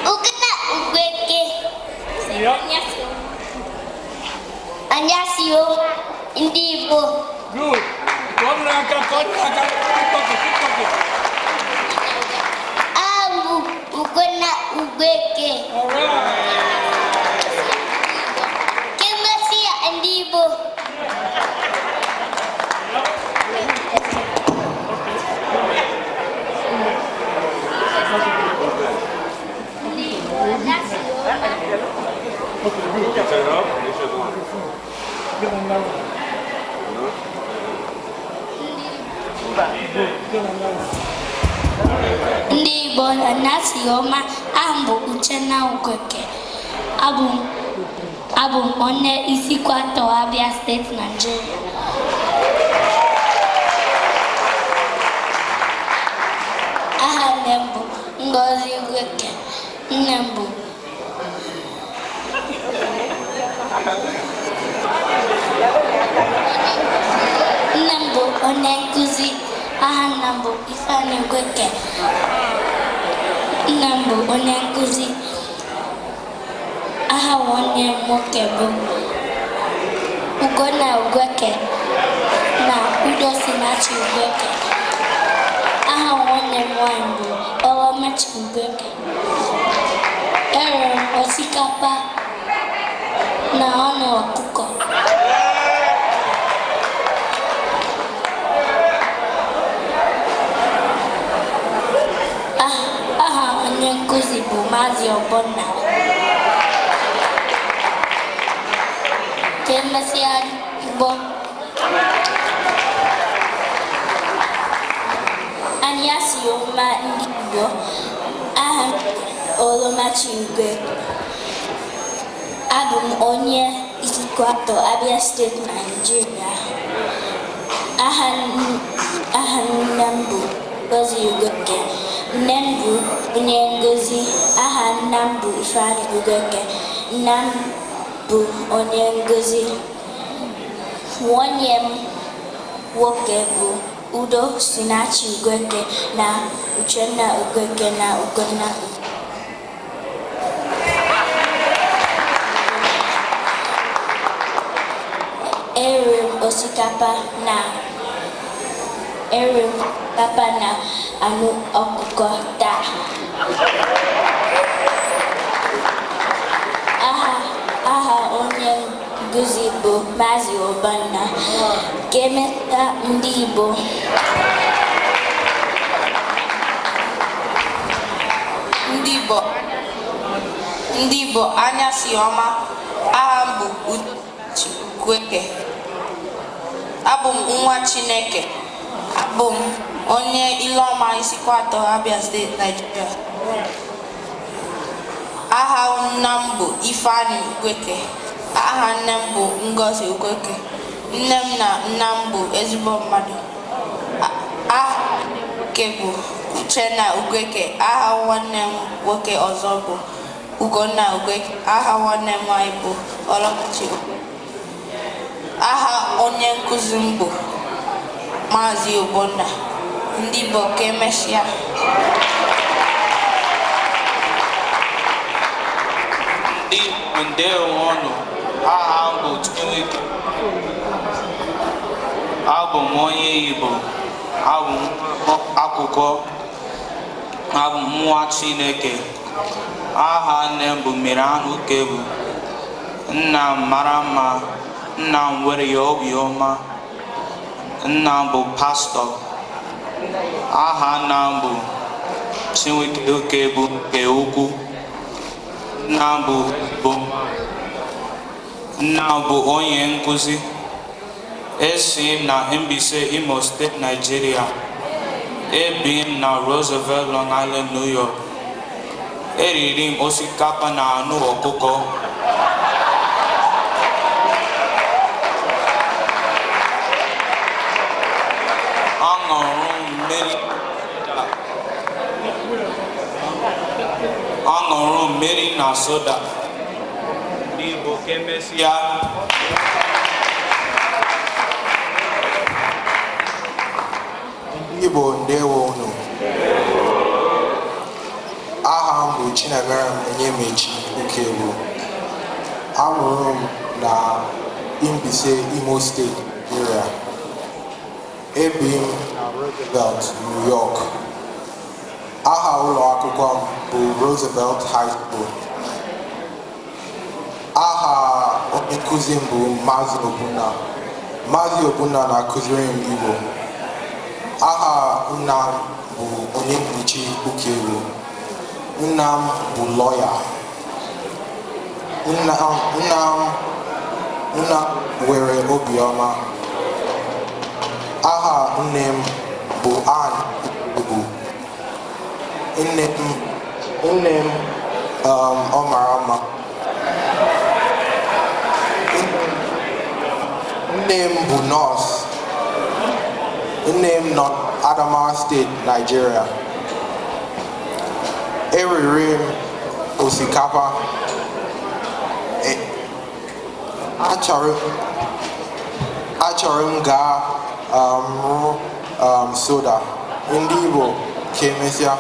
Ukana ugweke. Anyasio, Indibo. Good. Ukana ugweke. Kemasia Indibo. Ndị Igbo na-asị ọma, aha m bụ Uchenna Ugoke. Abụ m onye isi kwatọ Abia Steeti, Nigeria. Aha nne m bụ Ngozi Ugoke. Nne m bụ onye nkuzi. Aha nna m bụ Ifeanyi Ugoke. Nna m bụ onye nkuzi. Aha nwanne m nwoke bụ Ogbonna Ugoke na udo si na-achị Ugwueke. Aha nwanne m nwanyị bụ Ọlọmachi Ugwueke. Erere m osikapa na anụ ọkụkọ. Aha onye nkụzi bụ Maazị Ogbonna. Ka emesịa Igbo, anyị asị ọma ndị Igbo. Aha m Ọlọmachi Ugwueke. Abụ m onye Ikwuato, Abia Steeti, Nigeria. Aha nne m bụ Ngozi Ugwueke. Nne m bụ onye ngozi. Aha nna m bụ Ifeanyi Ugwueke. Nna m bụ onye ngozi. Nwunye m nwoke bụ Udo Sinachi Ugwueke na Uchenna Ugwueke na Ugonna. Erere m osikapa na anụ ọkụkọ taa. Aha onye nkuzi bụ Maazị Ogbonna. Ka emesịa ndị Igbo. Ndị Igbo anyasị ọma. Aha m bụ Udo Ugwueke. Abụ m nwa Chineke. Abụ m onye Ileọma Isikwato, Abia Steeti, Nigeria. Aha nna m bụ Ifeanyi Ugwueke. Aha nne m bụ Ngozi Ugwueke. Nne m na nna m bụ ezigbo mmadụ. Aha nwoke bụ Uchenna Ugwueke. Aha nwanne m nwoke ọzọ bụ Ugonna Ugwueke. Aha nwanne m nwanyị bụ Ọlọmachi Ugwueke. Aha onye nkụzi m bụ Maazị Ogbonna. Ndị Igbo ka emesịa. Ndị Igbo ndewo ọnụ. Aha m bụ Chineke. Abụ m onye Igbo. Abụ m akụkọ. Abụ m nwa Chineke. Aha nne m bụ Miriam Ukebu. Nna m mara mma. Nna m nwere ya obiọma. Nna m bụ pastọ. Aha nna m bụ Chineke Ukebu nke ukwu. Nna m bụ onye nkụzi. Esi m na Mbaise, Imo Steeti, Nigeria. Ebi m na Roosevelt, Long Island, New York. Eriri m osikapa na anụ ọkụkọ. Aṅụrụ mmiri na soda. Ndị Igbo ka emesịa. Ndị Igbo ndewo unu. Aha m bụ Chinemerem Onyemechi Ukebu. Amụrụ m na Mbaise, Imo Steeti, Nigeria. Ebi m na Roosevelt, New York. Aha ụlọ akwụkwọ m bụ Roosevelt High School. Aha onye nkụzi m bụ Maazị Ogbonna. Maazị Ogbonna na-akụziri m Igbo. Aha nna m bụ Onyemechi Ukebu. Nna m bụ lọya. Nna nwere obiọma. Aha nne m bụ Ann Ukebu. Nne m ọ mara mma. Nne m bụ nọọsụ. Nne m nọ Adamawa Steeti, Nigeria. Eriri m osikapa. Achọrọ m gaa rụọ soda. Ndị Igbo ka emesịa.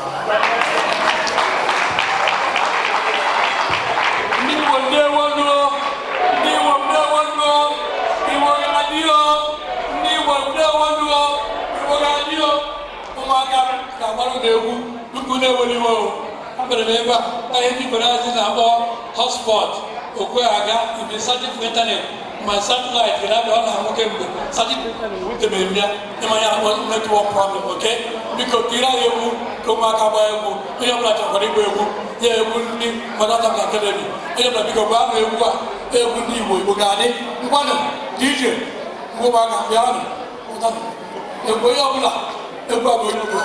Ndị Igbo ndewo nụ. Ndị Igbo ndewo nụ. Igbo ga-adị o. Ndị Igbo ndewo nụ. ọrụ na-egwu nnukwu na-eweliwo abịara m ebe a ihe ndị Brazil na-akpọ hotspot okwe aga ibe searching for internet my satellite ga-abịa ọ na-ahụ kemgbe searching for internet wutemere ya ịmanya akpọ network problem oke biko kiri anyị egwu ka ụmụaka gbaa egwu onye ọbụla chọkwara ịgba egwu ya egwu ndị Mother Tongue Academy onye ọbụla biko gbaa na egwu a egwu ndị Igbo ga-adị ngwanụ DJ mgbe ụmụaka bịanụ egwu onye ọbụla egwu a bụ onye ugbo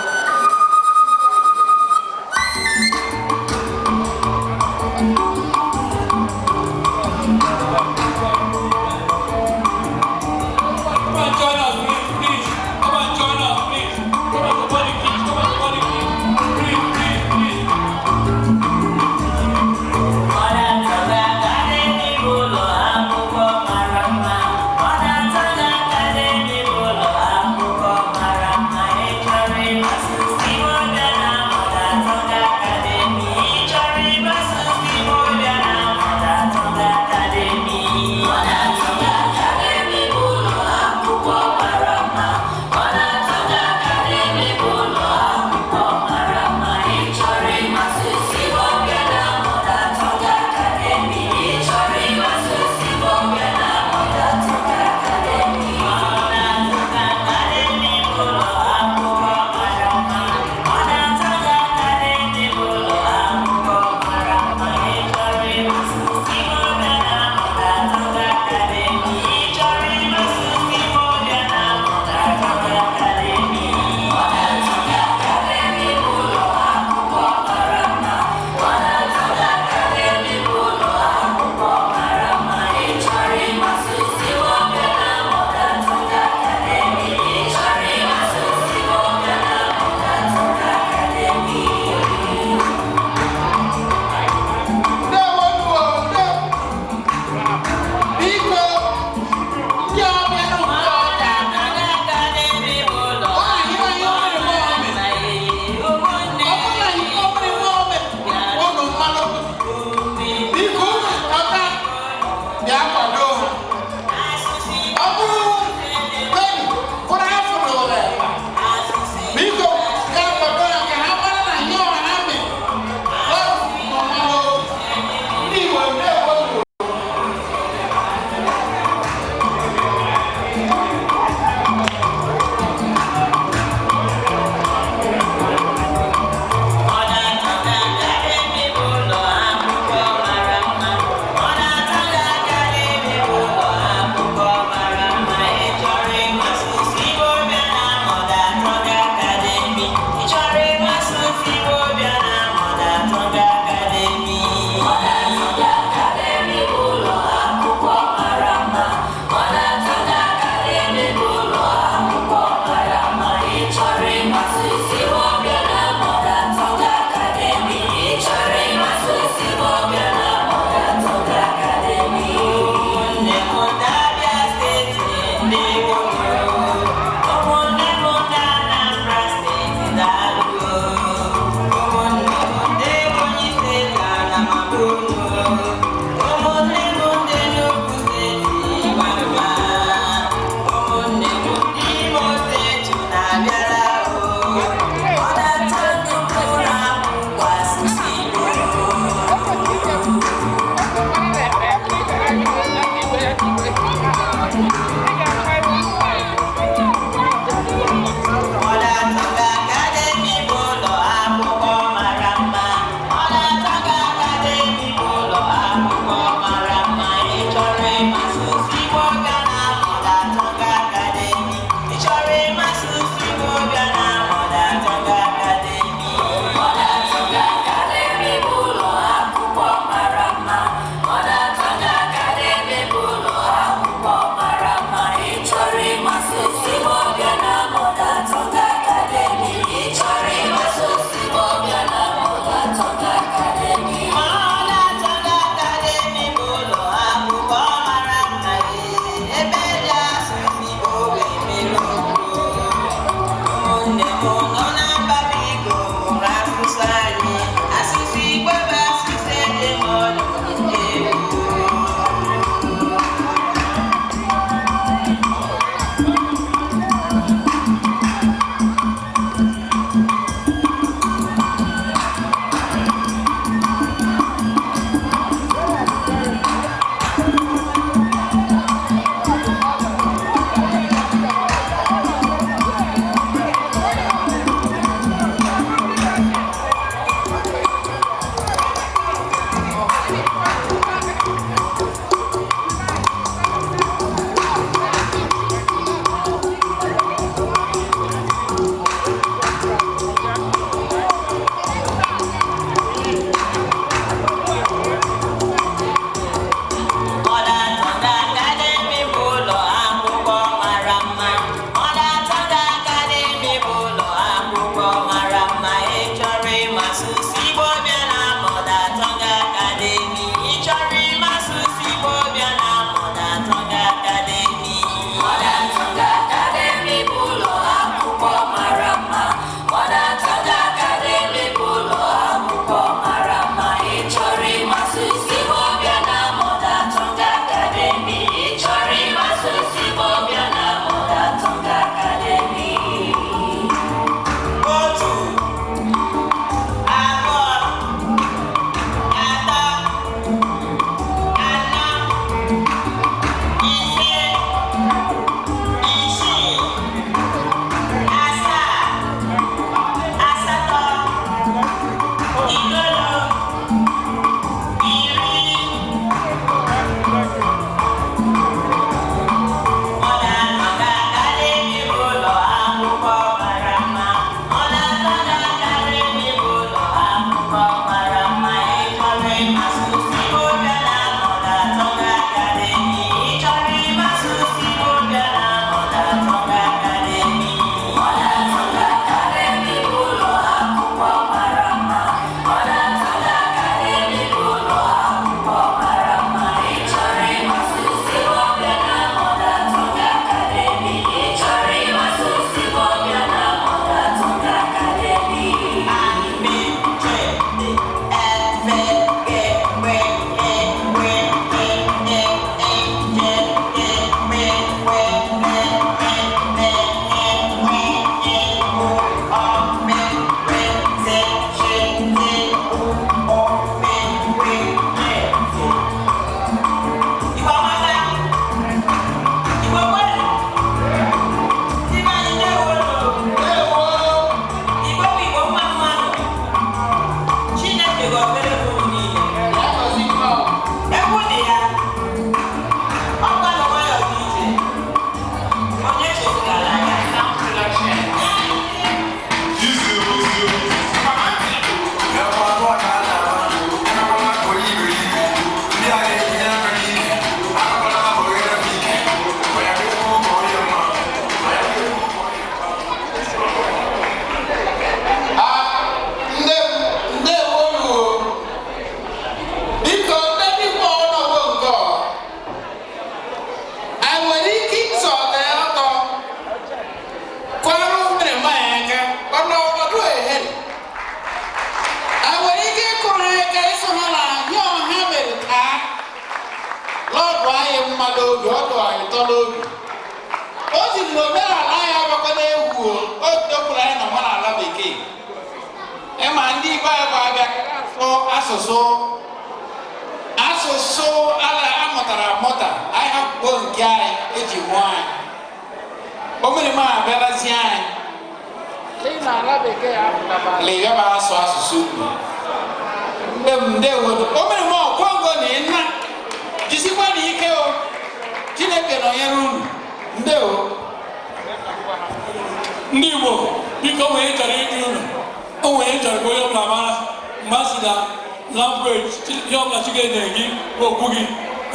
Thank you.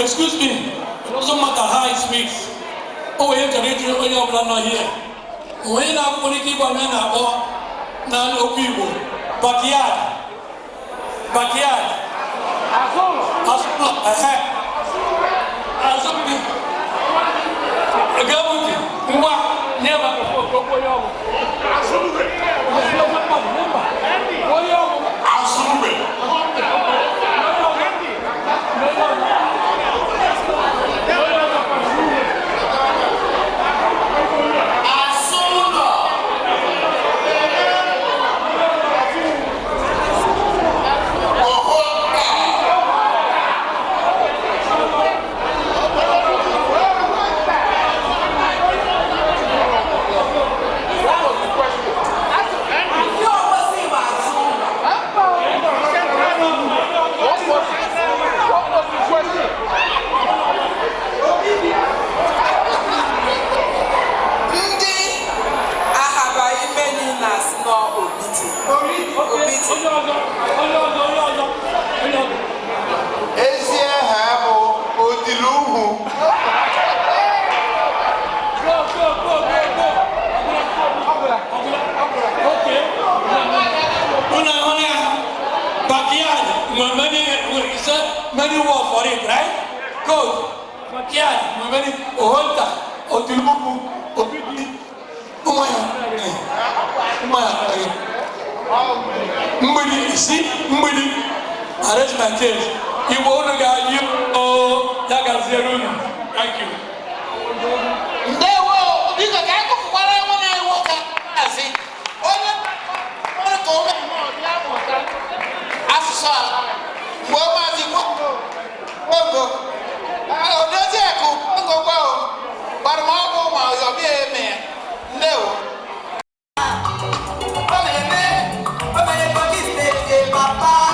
Excuse me, it doesn't matter how he speaks. Oh, you can read your Ogbonna here. When I'm going to keep a man or non people, backyard. Many work for it, right? Good. Yeah, many Oholta, Otilubu, Obidi, Mbidi, see, Mbidi, arrest my case. You won't get you, oh, Yagazerun. Thank you. They will, these are guys of what I want to walk up. I see. Only go as a son. Well, I think what go. I don't know, go, but my you'll be a man. No. Papa,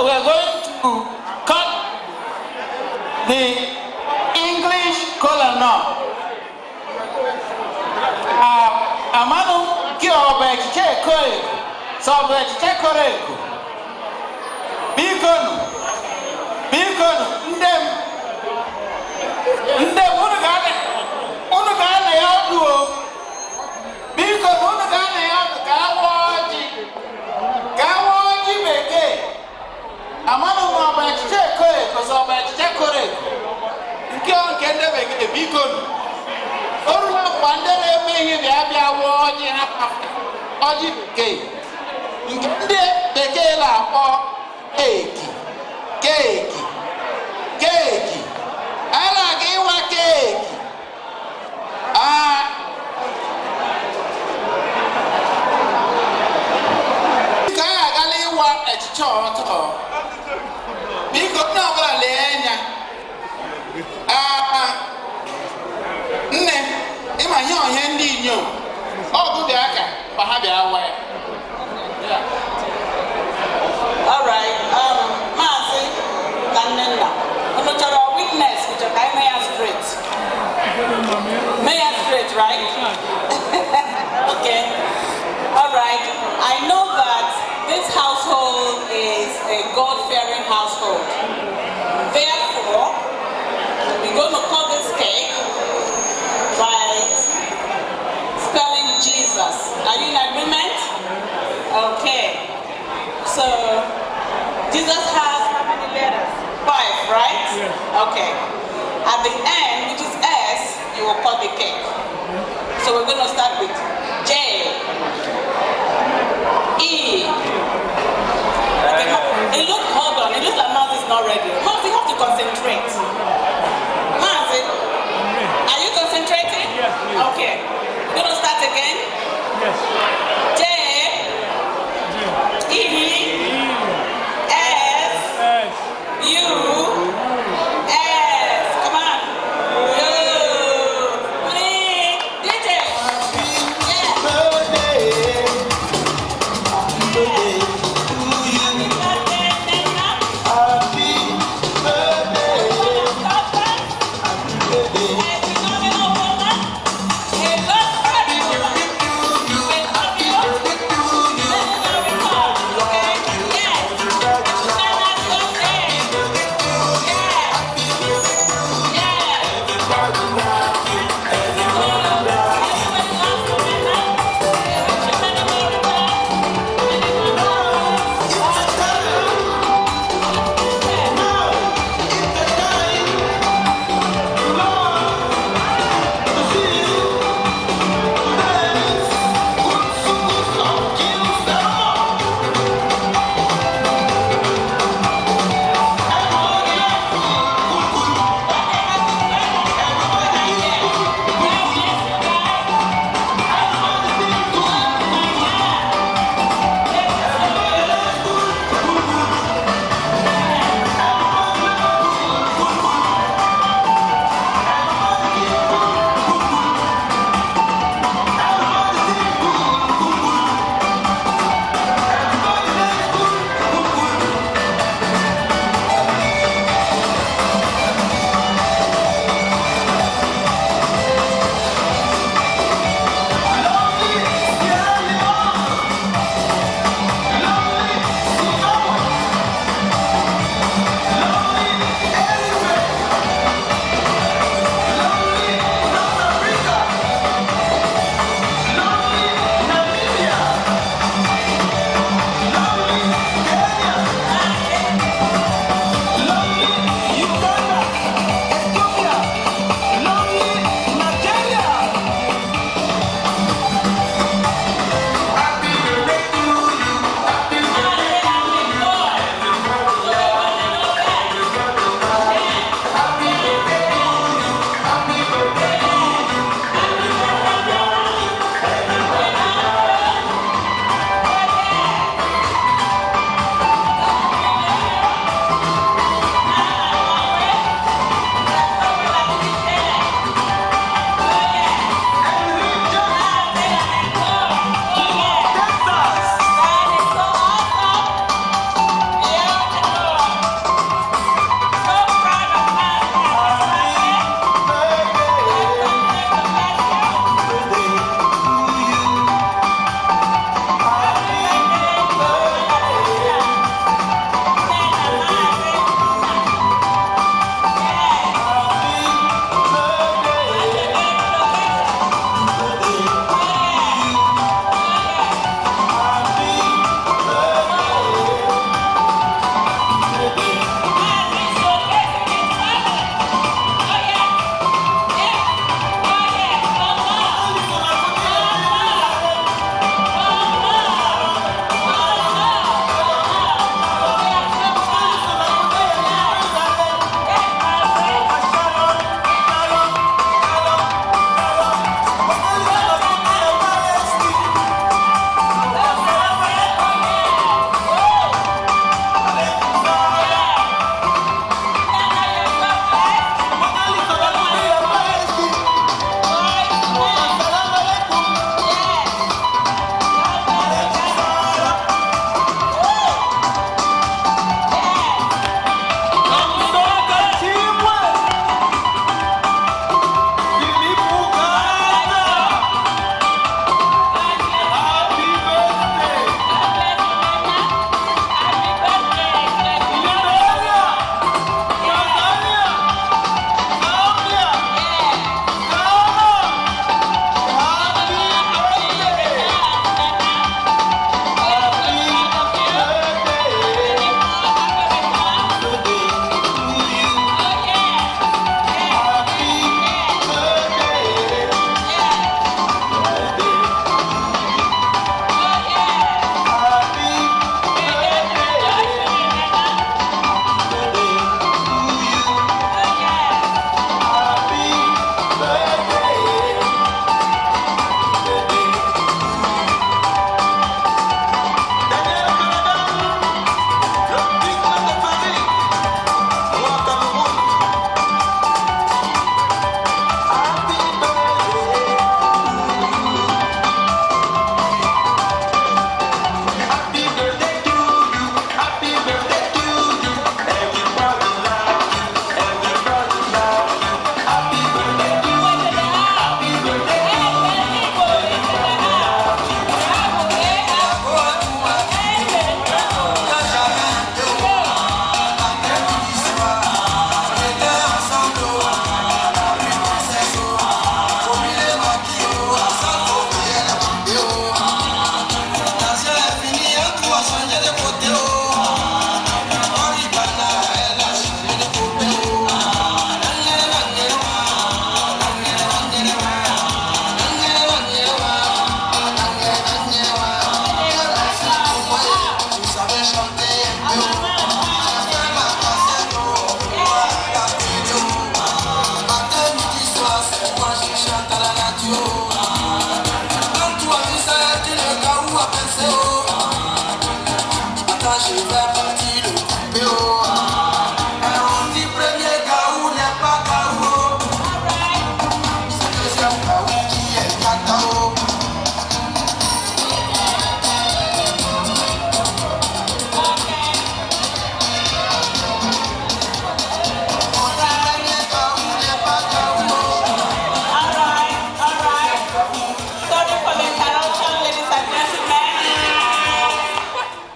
we're going to cut the English colon now. Amanu ki obe che koi so obe che koreko bikonu ndem unu gane ya duo bikonu unu gane ya gawoji beke amanu obe che koreko so obe che koreko nke on kende beke bikonu orúkọ pàndẹ́rẹ́ emeghị bịa wụọ ọjị hapa ọjị bekee nke ndị bekee na-akpọ keeki a na-aga ịwa keeki biko anyị agala ịwa echiche ọtọ biko ndị ọbụla lee anya nne ịma ihe onye ndị inyom ọgụ dị aka ma ha bịa awa ya. All right, Maazị na Nnenna, unu chọrọ witness which are mayor straight. Mayor straight, right? Okay. All right. I know that this household is a God-fearing household. Therefore, we're going to cut this cake by spelling Jesus. Are you in agreement? Okay. So, Jesus has how many letters? 5, right? Yeah. Okay. At the end, which is S, you will cut the cake. So we're going to start with J, E. Okay, hold on. It looks like Mazi is not ready. Mazi, you have to concentrate. Mazi, are you concentrating? Yes, please. Okay. We're going to start again. Yes. J, E, S, U, S. Come on. DJ.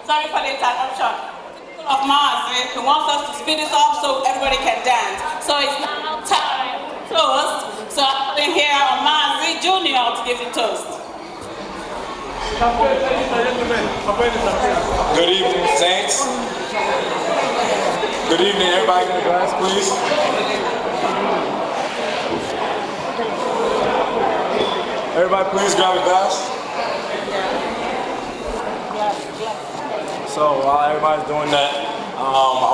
Sorry for the interruption. Of Mars, he wants us to speed this up so everybody can dance. So it's now time to toast. So I'm putting here on Mars Junior to give the toast. Good evening, Saints. Good evening, everybody. Get a glass, please. Everybody, please grab a glass. So while everybody's doing that, I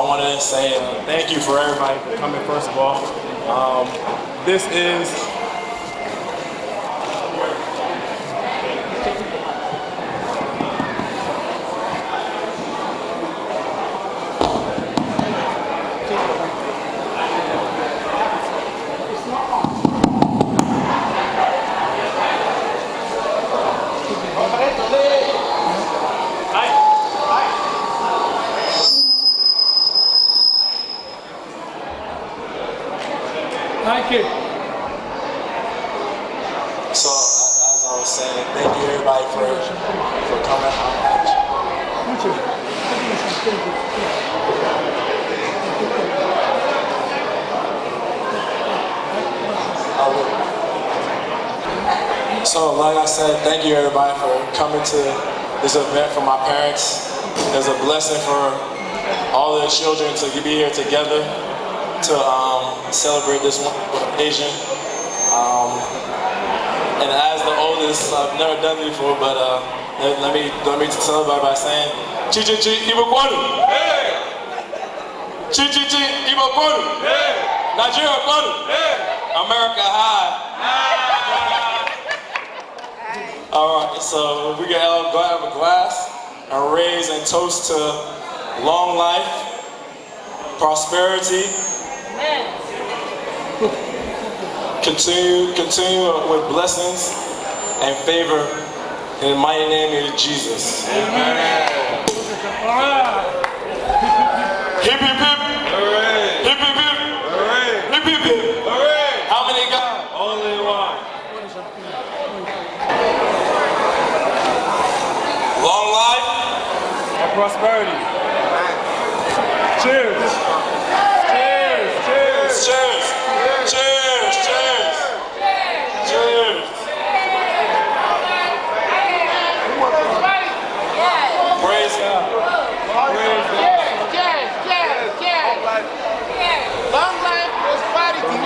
want to say thank you for everybody for coming, first of all. This is Thank you. So, as I was saying, thank you everybody for coming. So, like I said, thank you everybody for coming to this event for my parents. It's a blessing for all the children to be here together to celebrate this wonderful occasion. And as the oldest, I've never done it before, but let me celebrate by saying, Chi Chi Chi Ibo Kwanu! Chi Chi Chi Ibo Kwanu! Nigeria Kwanu! America High! Alright, so we can all go have a glass and raise and toast to long life, prosperity, continue with blessings and favor in the mighty name of Jesus. Amen. Hip hip hip. Hooray. Hip hip hip. Hooray. Hip hip hip. Hooray. How many got? Only one. Long life and prosperity. Cheers. Cheers. Cheers. Cheers. Cheers. Cheers. Cheers. Praise God. Praise God. Cheers. Cheers. Cheers. Long life, prosperity.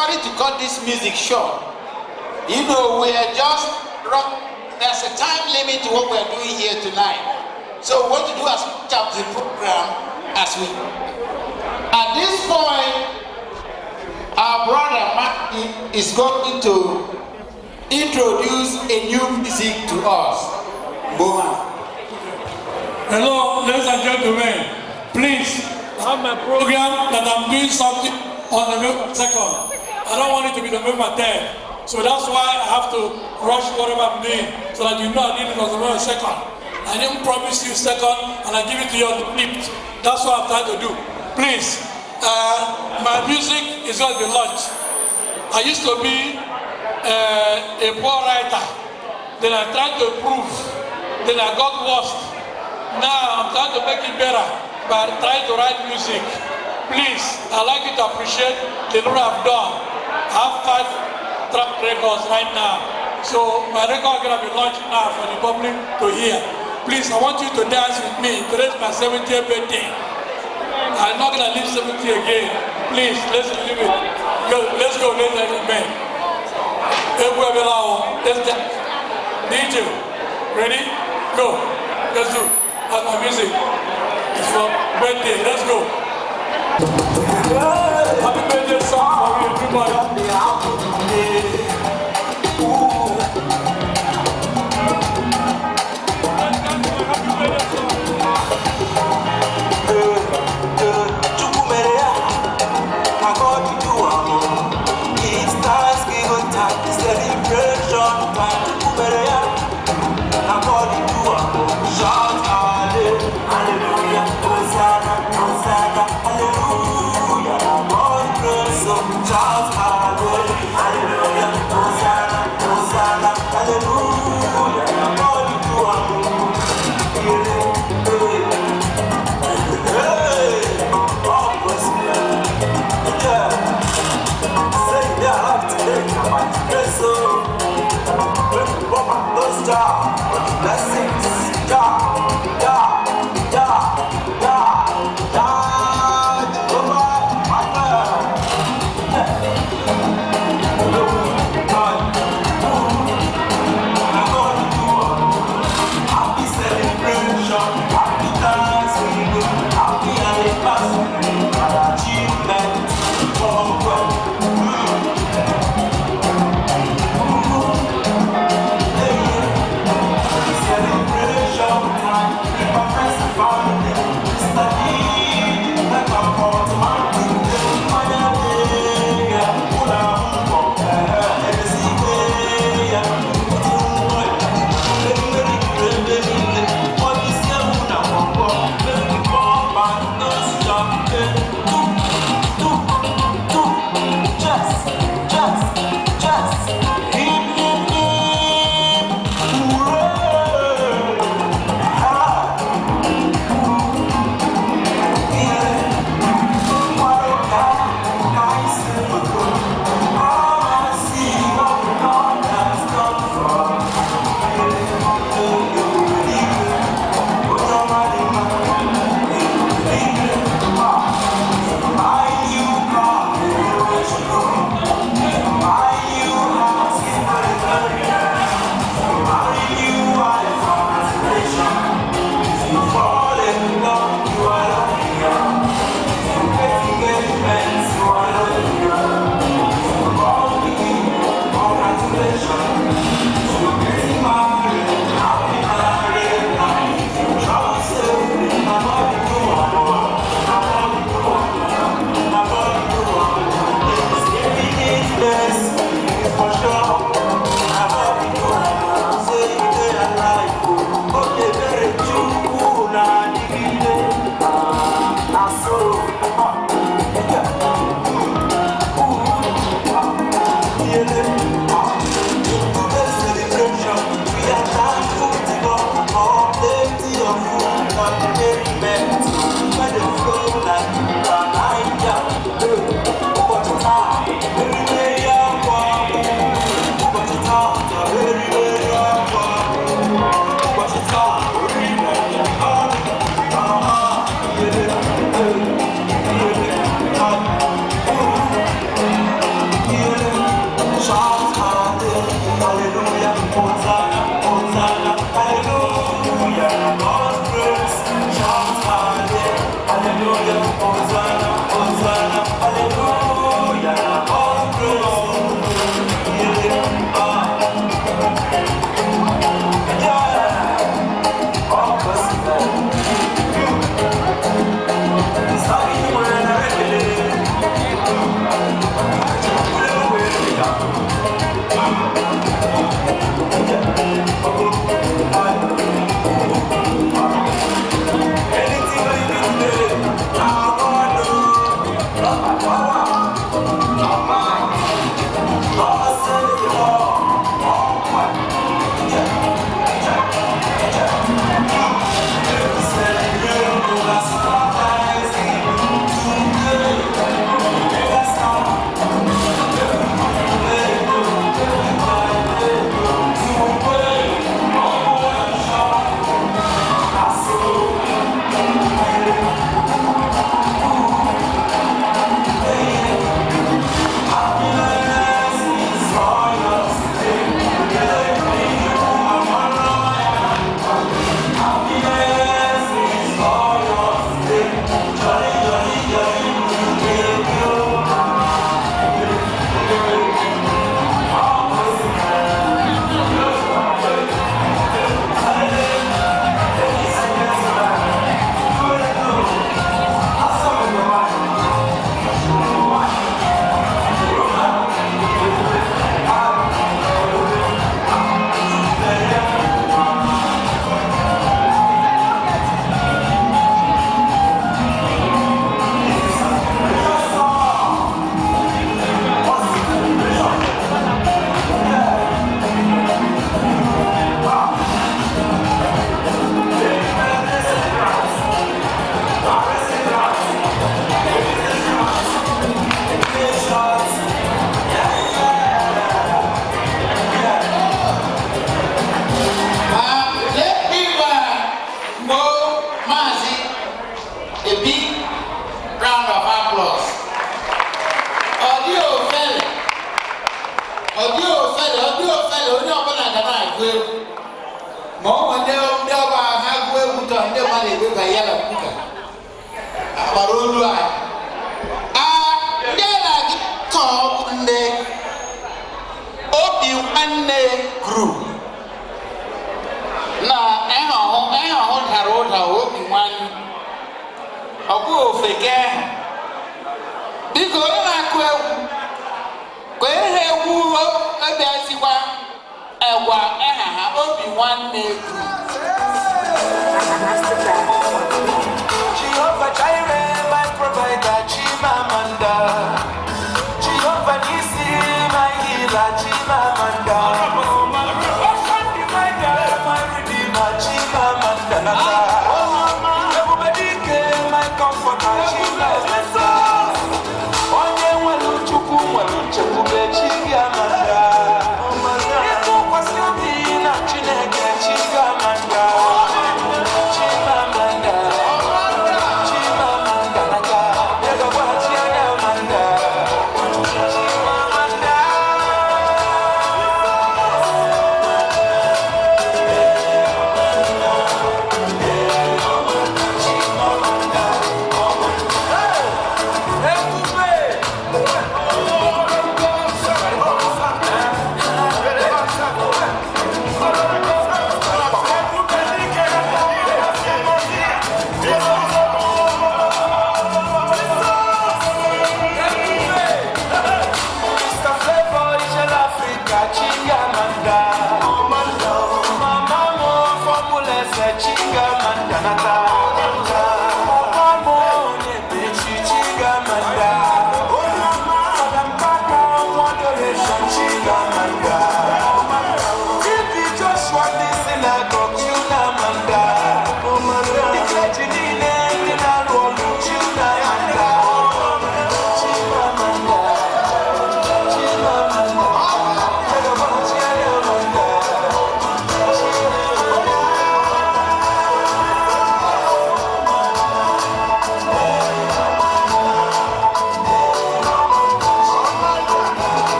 sorry to cut this music short. You know, we are just there's a time limit to what we're doing here tonight. So we want to do as much of the program as we. At this point, our brother Martin is going to introduce a new music to us. Bohan. Hello, ladies and gentlemen. Please, I have my program that I'm doing something on November 2nd. I don't want it to be November 10th. So that's why I have to rush whatever I'm doing so that you know I did it on November 2nd. I didn't promise you 2nd and I give it to you on the 5th. That's what I'm trying to do. Please, my music is going to be launched. I used to be a poor writer. Then I tried to improve. Then I got worse. Now I'm trying to make it better by trying to write music. Please, I'd like you to appreciate the work I've done. I have 5 track records right now. So my record is going to be launched now for the public to hear. Please, I want you to dance with me. Today's my 70th birthday. I'm not going to live 70 again. Please, let's live it. Let's go, ladies and gentlemen. Let's dance. DJ, ready? Go. Let's do it. That's my music. It's for birthday. Let's go. Happy birthday song for you, everybody. Bye.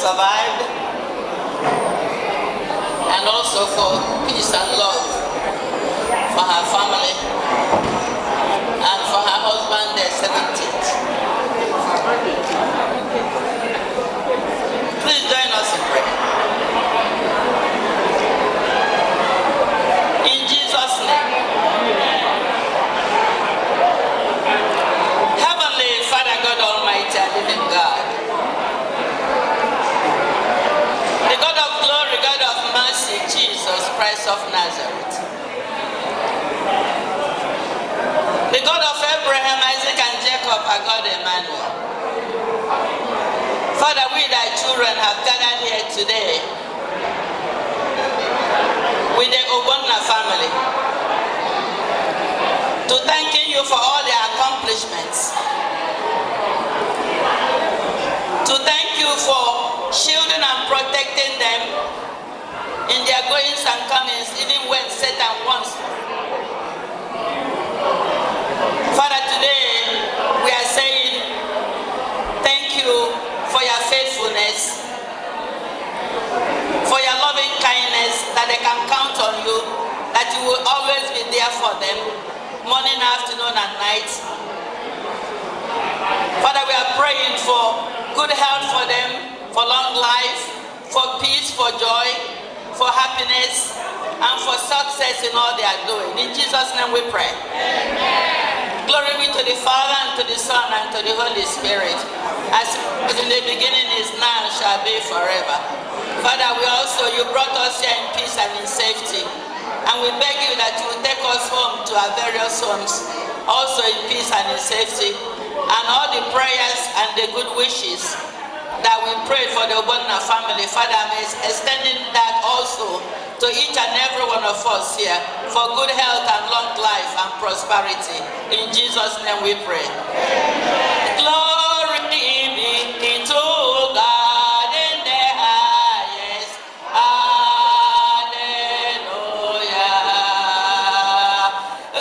survived, and also for peace and love for her family and for her husband, their 17th. Please join us in prayer. In Jesus' name. Heavenly Father, God Almighty, and living God, the God of glory, God of mercy, Jesus Christ of Nazareth, the God of Abraham, Isaac, and Jacob, our God Emmanuel. Father, we thy children have gathered here today with the Ogbonna'S family to thanking you for all their accomplishments, to thank you for shielding and protecting them in their goings and comings, even when Satan wants. Father, today we are saying thank you for your faithfulness, for your loving kindness, that they can count on you, that you will always be there for them, morning, afternoon, and night. Father, we are praying for good health for them, for long life, for peace, for joy, for happiness, and for success in all they are doing. In Jesus' name we pray. Amen. Glory be to the Father, and to the Son, and to the Holy Spirit, as in the beginning is now and shall be forever. Father, you brought us here in peace and in safety, and we beg you that you will take us home to our various homes, also in peace and in safety, and all the prayers and the good wishes that we pray for the Ogbonna'S family, Father, I'm extending that also to each and every one of us here for good health and long life and prosperity. In Jesus' name we pray. Glory be to God in the highest. Hallelujah.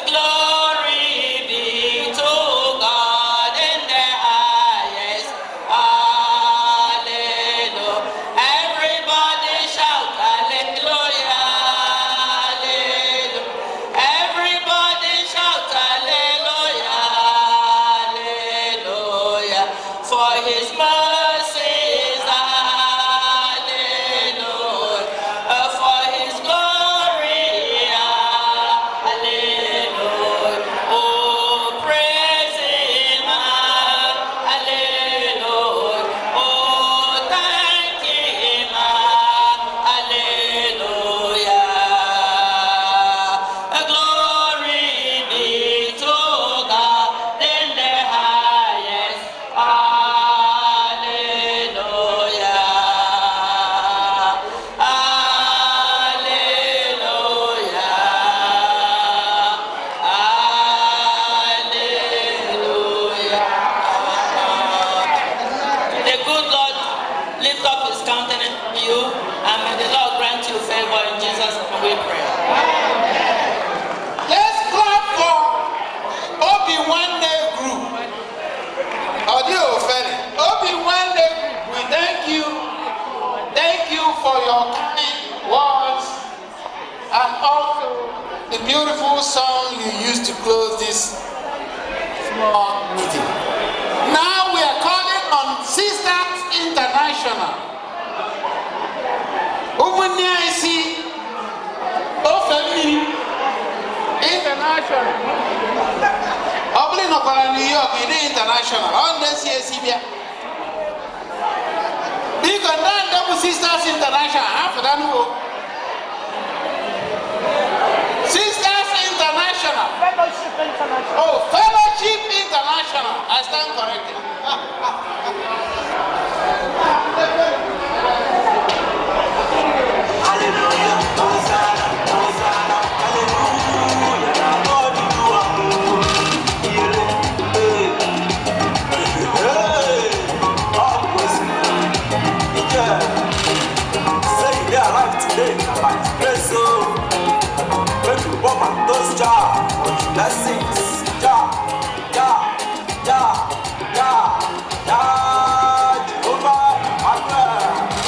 Glory be to God in the highest. Hallelujah. Everybody shout hallelujah. Hallelujah. Everybody shout hallelujah. Hallelujah. For his mercies, hallelujah. For his glory, hallelujah. Oh, praise him, hallelujah. Oh, thank him, hallelujah. Glory be to God in the highest, hallelujah. Hallelujah. Hallelujah. The good Lord lift up his countenance on you, and may the Lord grant you favor in Jesus' name we pray. Let's clap for Obi-Wan group. Audio Feli. Obi-Wan group, we thank you. Thank you for your kind words and also the beautiful song you used to close this small meeting. Now we are calling on Sisters International. Ogbonna'S International. Obli no para New York, it is international. On this year, Sibia. Because now double Sisters International, half of that. Sisters International. Fellowship International. Oh, Fellowship International. I stand corrected. Blessings, ja, ja, ja, ja, ja, Jehovah, Amen.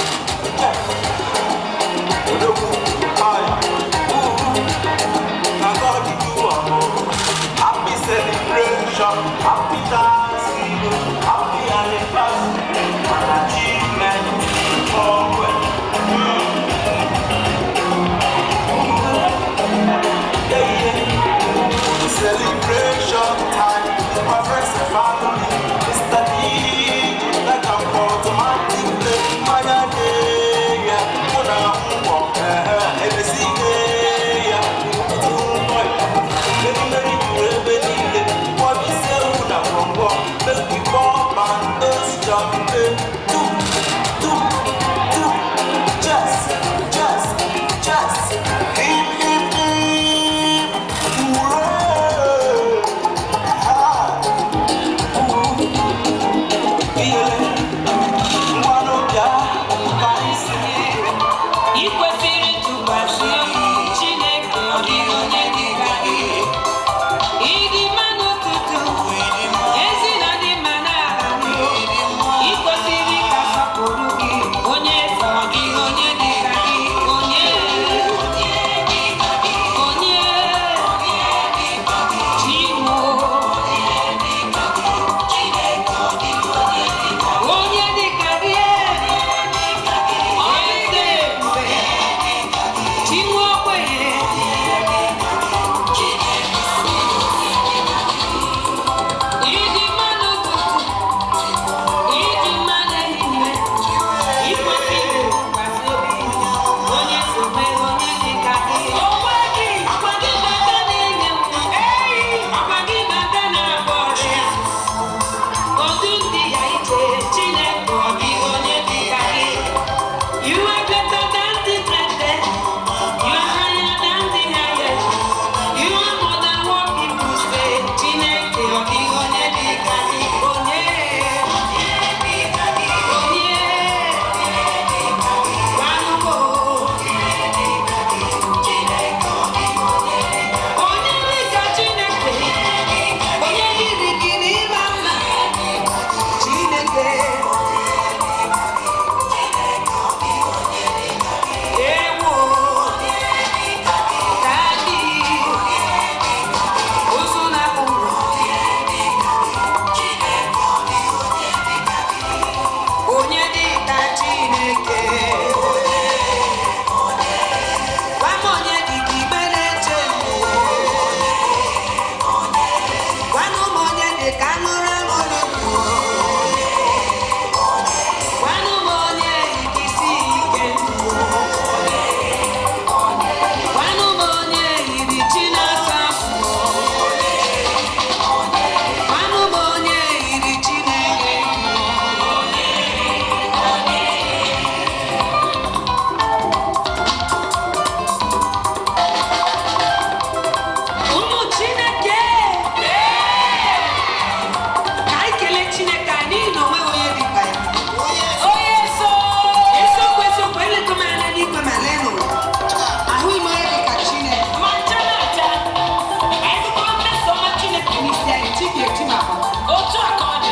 ga-eti na akwa. Otu aka ọ dị.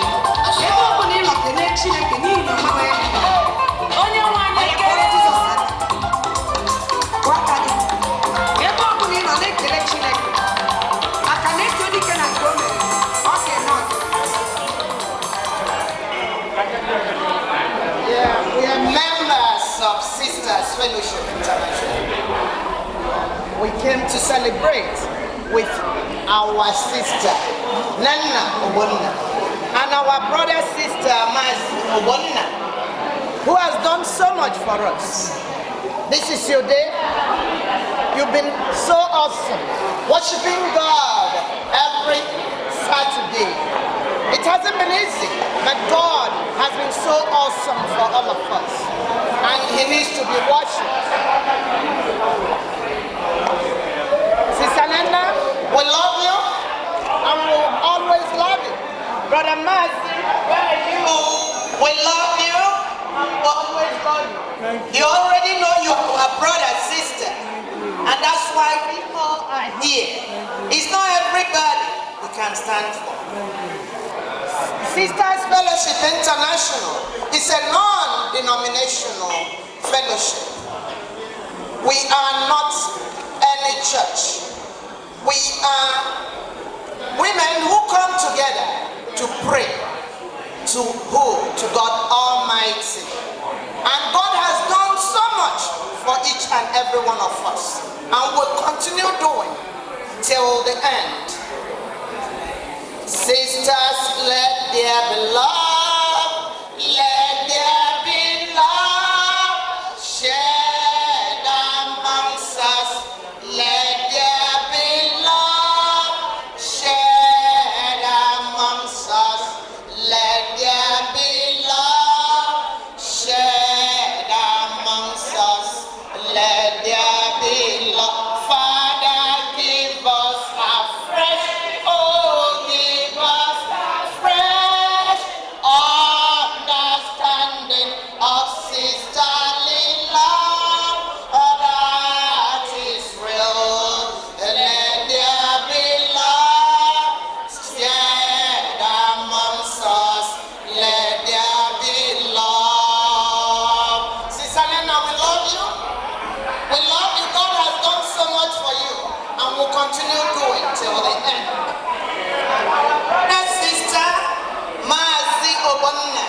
Ebe ọ bụla ị nọ kelee Chineke n'ihi na o nweghị onye dị ka ya. Onye nwe anyị ekele. Gwaka gị. Ebe ọ bụla ị nọ na-ekele Chineke, aka na-eto dike na nke o mere, ọ ga-eme ọzọ. Yeah, we are members of Sisters Fellowship International. We came to celebrate with our sister, Nana Ogbonna, and our brother sister, Mas Ogbonna, who has done so much for us. This is your day. You've been so awesome, worshiping God every Saturday. It hasn't been easy, but God has been so awesome for all of us, and He needs to be worshipped. Sister Nana, we love you, and we will always love you. Brother Mercy, where are you? We love you, and we always love you. You already know you are a brother, sister, and that's why we all are here. It's not everybody we can stand for. Sisters Fellowship International is a non-denominational fellowship. We are not any church. We are women who come together to pray to who? To God Almighty. And God has done so much for each and every one of us, and will continue doing till the end. Sisters, let there be love, let there be love, shared amongst us, let there be love, shared amongst us, let there be love, shared amongst us, let there be love. Father, give us a fresh, oh, give us a fresh understanding of sisterly love that is real. Let there be love shared amongst us. Let there be love. Sister Nana, we love you. We love you. God has done so much for you, and will continue doing till the end. Our sister, Mazi Ogbonna,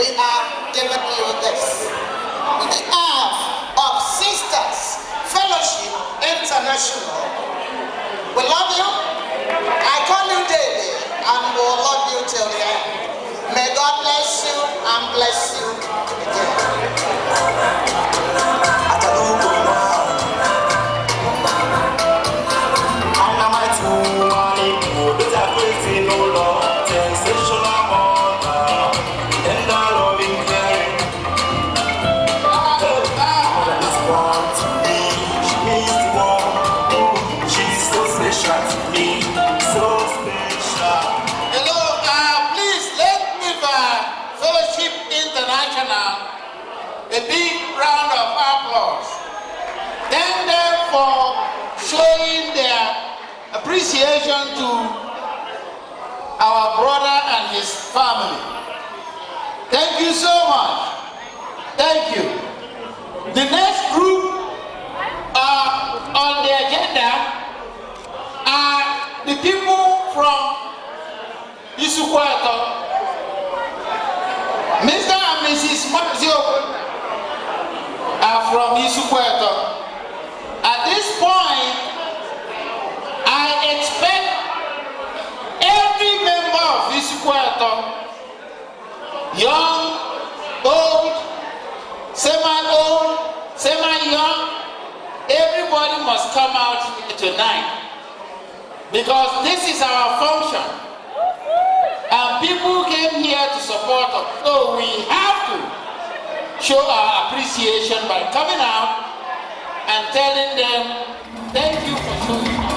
we are giving you this. On behalf of Sisters Fellowship International, we love you. I call you daily, and will love you till the end. May God bless you and bless you Hello, please let me Fellowship International a big round of applause. Thank them for showing their appreciation to our brother and his family. Thank you so much. Thank you. The next group on the agenda are the people from Isukwato. Mr. and Mrs. Mazio are from Isukwato. At this point, I expect every member of Isukwato, young, old, semi-old, semi-young, everybody must come out here tonight, because this is our function. And people came here to support us. So we have to show our appreciation by coming out and telling them, thank you for showing up.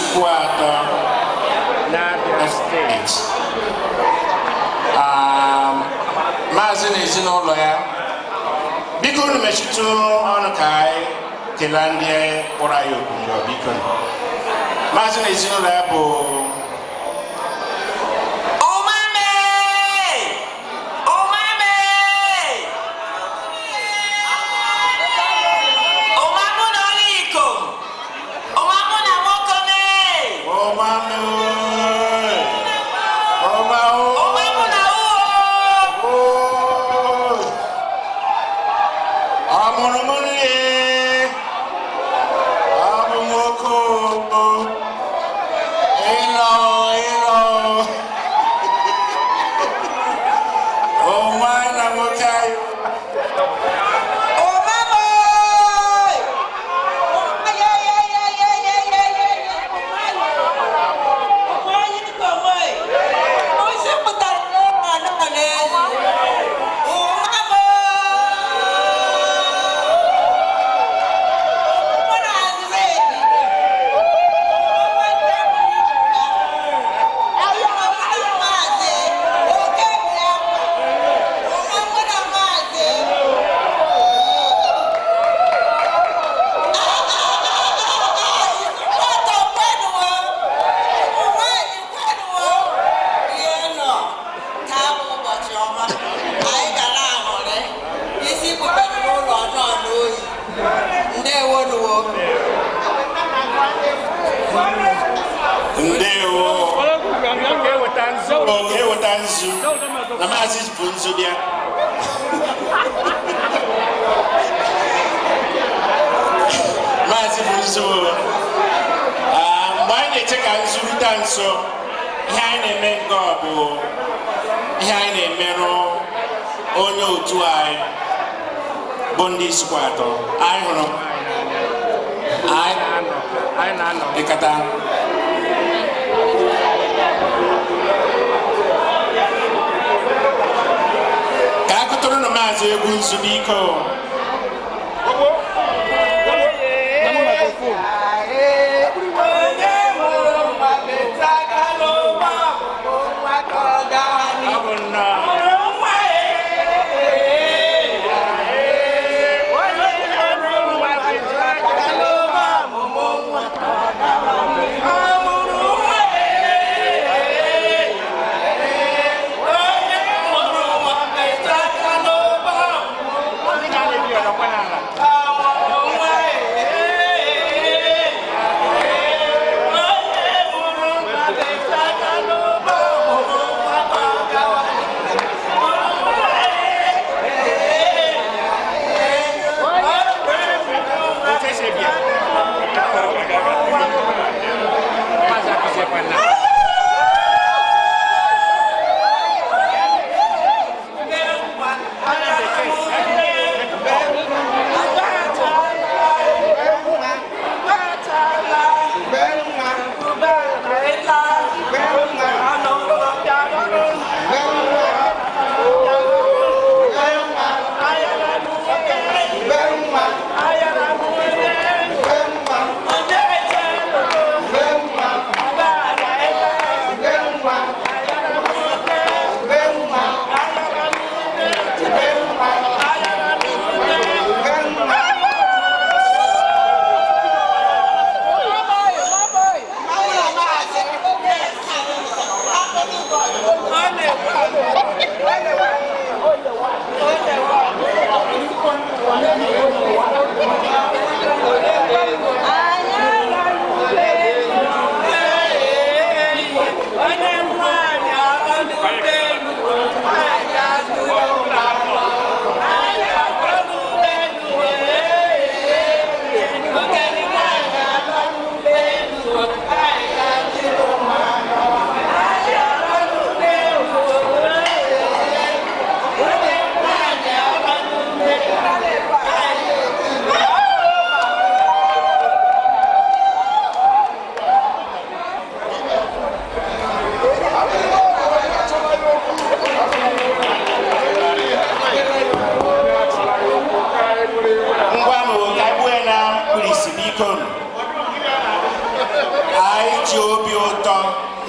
Isquato, Nadia State. Maazị na ezinụlọ ya, biko unu mechitu ọnụ ka anyị kelee ndị kpọrọ anyị okwu njọ biko. Maazị na ezinụlọ ya bụ na maazị bụ nzobịa. Maazị bụ nzo. Mgbe anyị na-eche ka nzurịta nso, ihe anyị na-eme nke ọ bụ ihe anyị na-emerụ onye otu anyị bụ ndị Isquato. Anyị hụrụ anyị na-anọ dịkata ka akụtụrụ na maazị egwu nzubiko.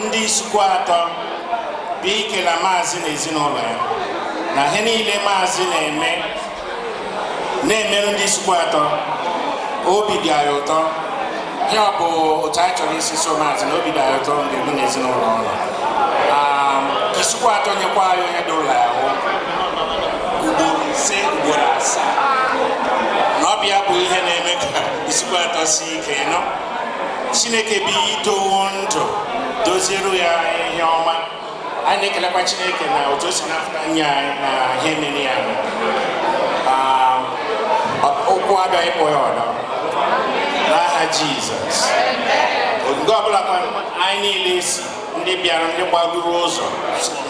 ndị isikwa atọ bụ ikele maazị na ezinụlọ ya na ihe niile maazị na-emerụ ndị isikwa atọ obi dị anyị ụtọ. Ihe ọ bụ otu anyị chọrọ isi so maazị na obi dị anyị ụtọ mgbe mụ na ezinụlọ ọnụ. Isikwa atọ nyekwa anyị onye dị ụlọ ahụ ugboro 5 ugboro 7 na ọbịa bụ ihe na-eme ka isikwa atọ si ike nọ. Chineke bụ idowo ndụ dozieru ya ihe ọma. Anyị na-ekelekwa Chineke na otu o si napụta nye anyị na ihe mere ya. Okwu abịaghị ịkpọ ya ọdọ n'aha Jizọs. Oge ọbụla anyị niile si ndị bịara ndị gbagoro ụzọ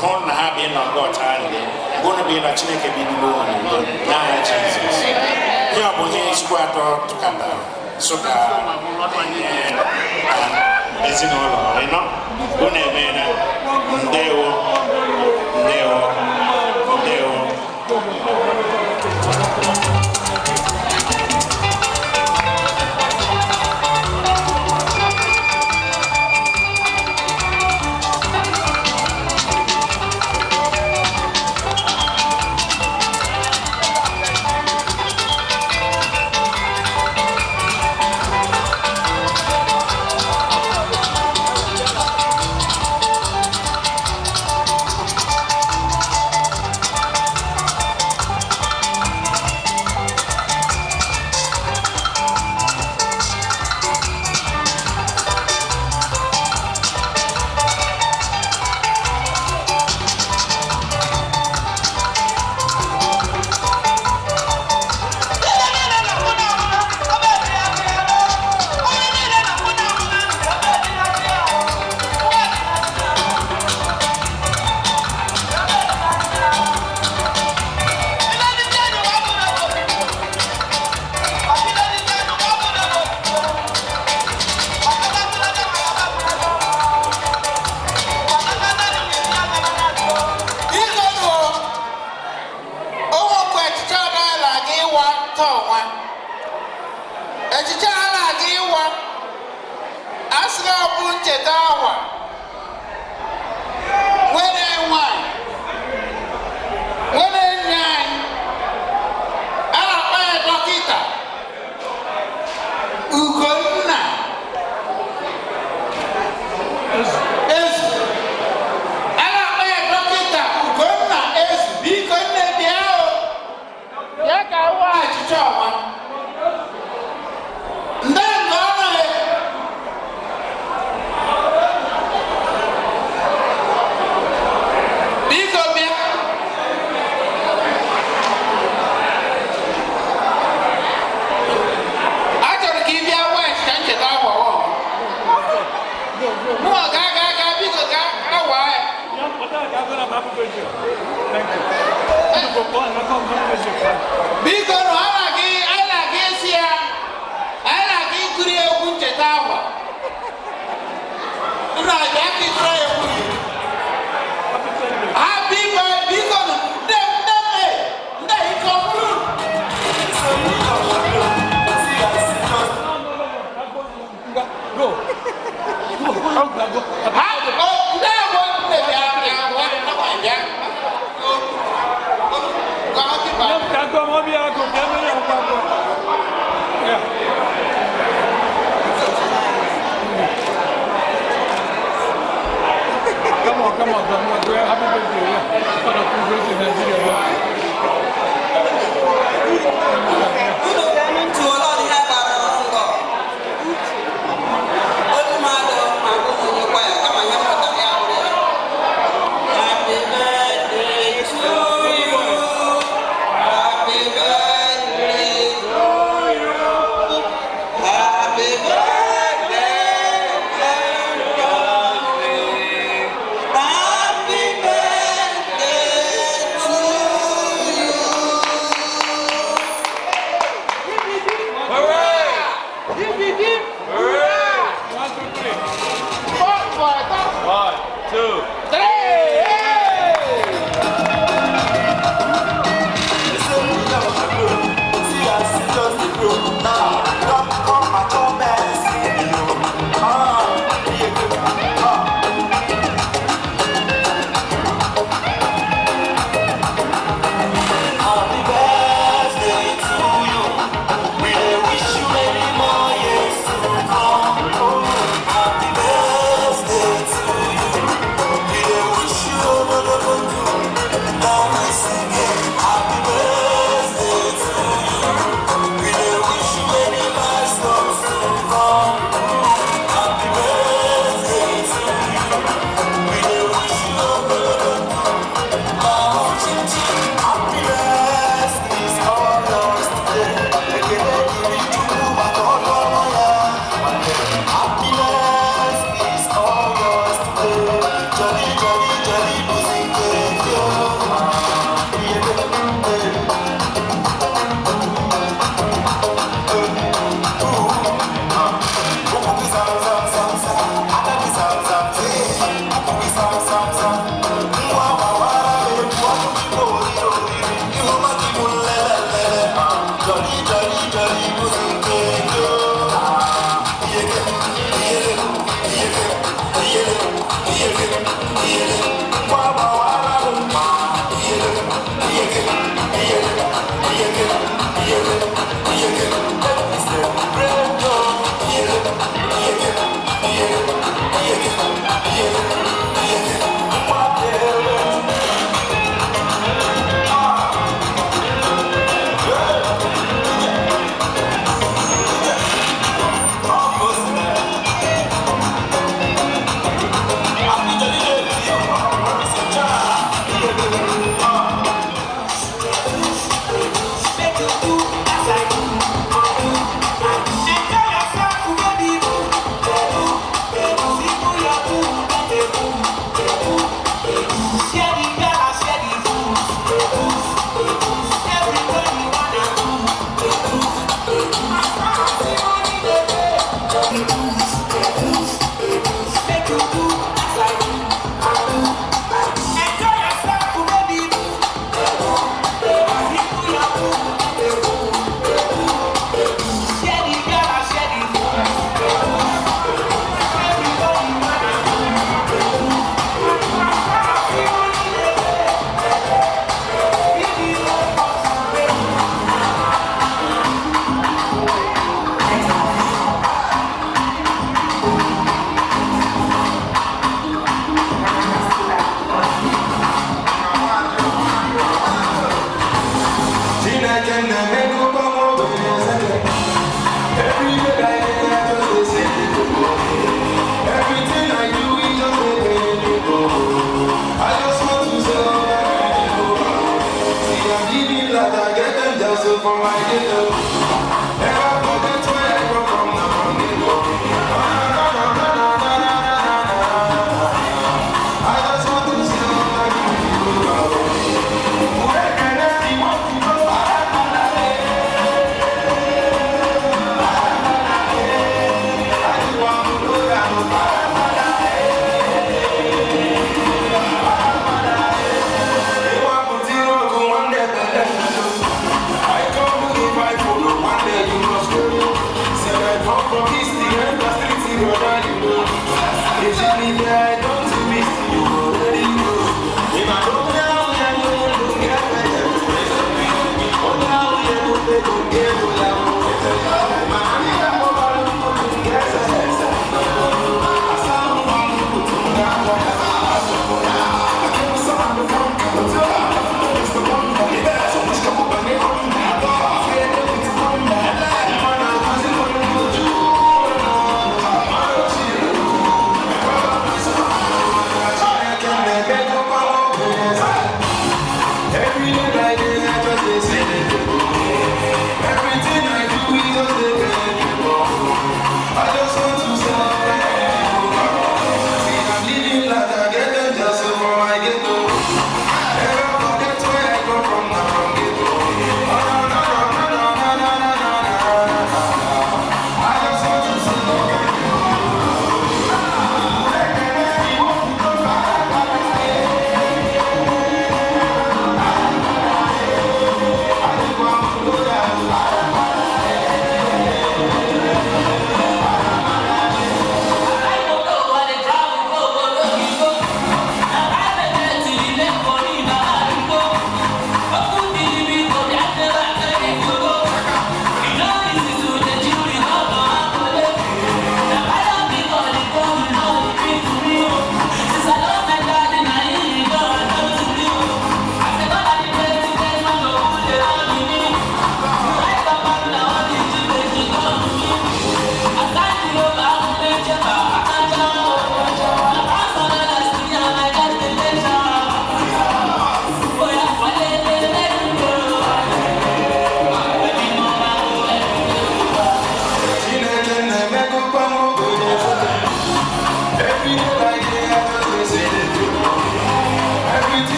hụ na ha bịa nọ gọta ndị bụrụ bụ na Chineke bidogo n'udo n'aha Jizọs. Ihe ọ bụ ihe isikwa atọ tụkatara sụka ezinụlọ ịnọ unu emeela. Ndewo ndewo ndewo. Come, come, come, come, come, come, come, come, come, come,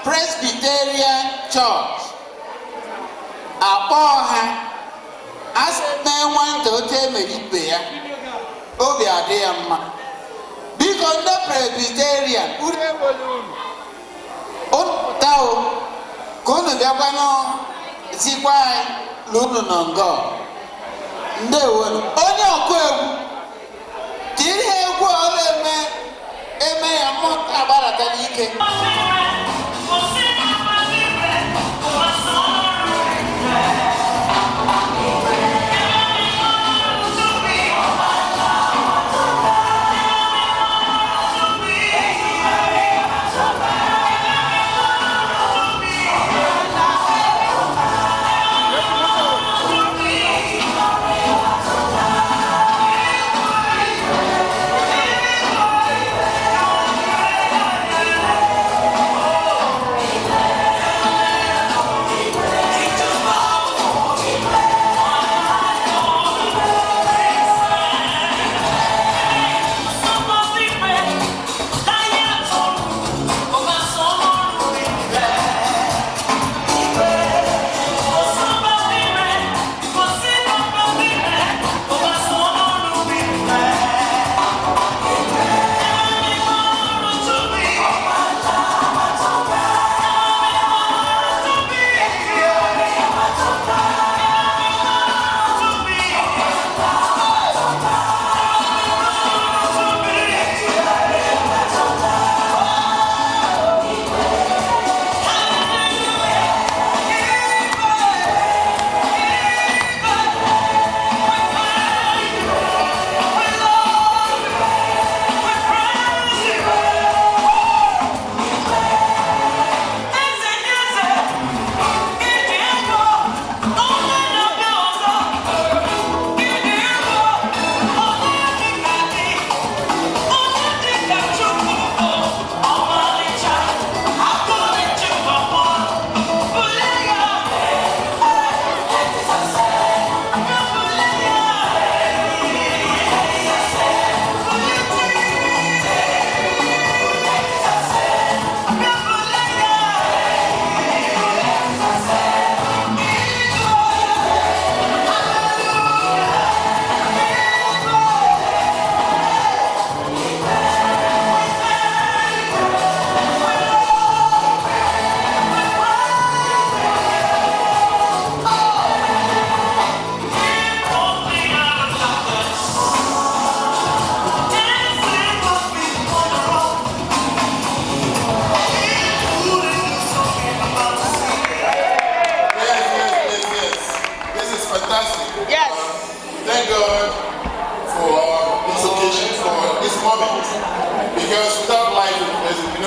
Presbyterian Church. Akpọha asị mee nwata otu emere ibe ya obi adị ya mma. Biko ndị Presbyterian unu egbolu unu pụta o ka unu bịakwanụ zikwa anyị na unu nọ ngọ. Ndewonu onye ọkụ egwu tiri ha egwu ọrụ eme ya mmụta agbarata n'ike.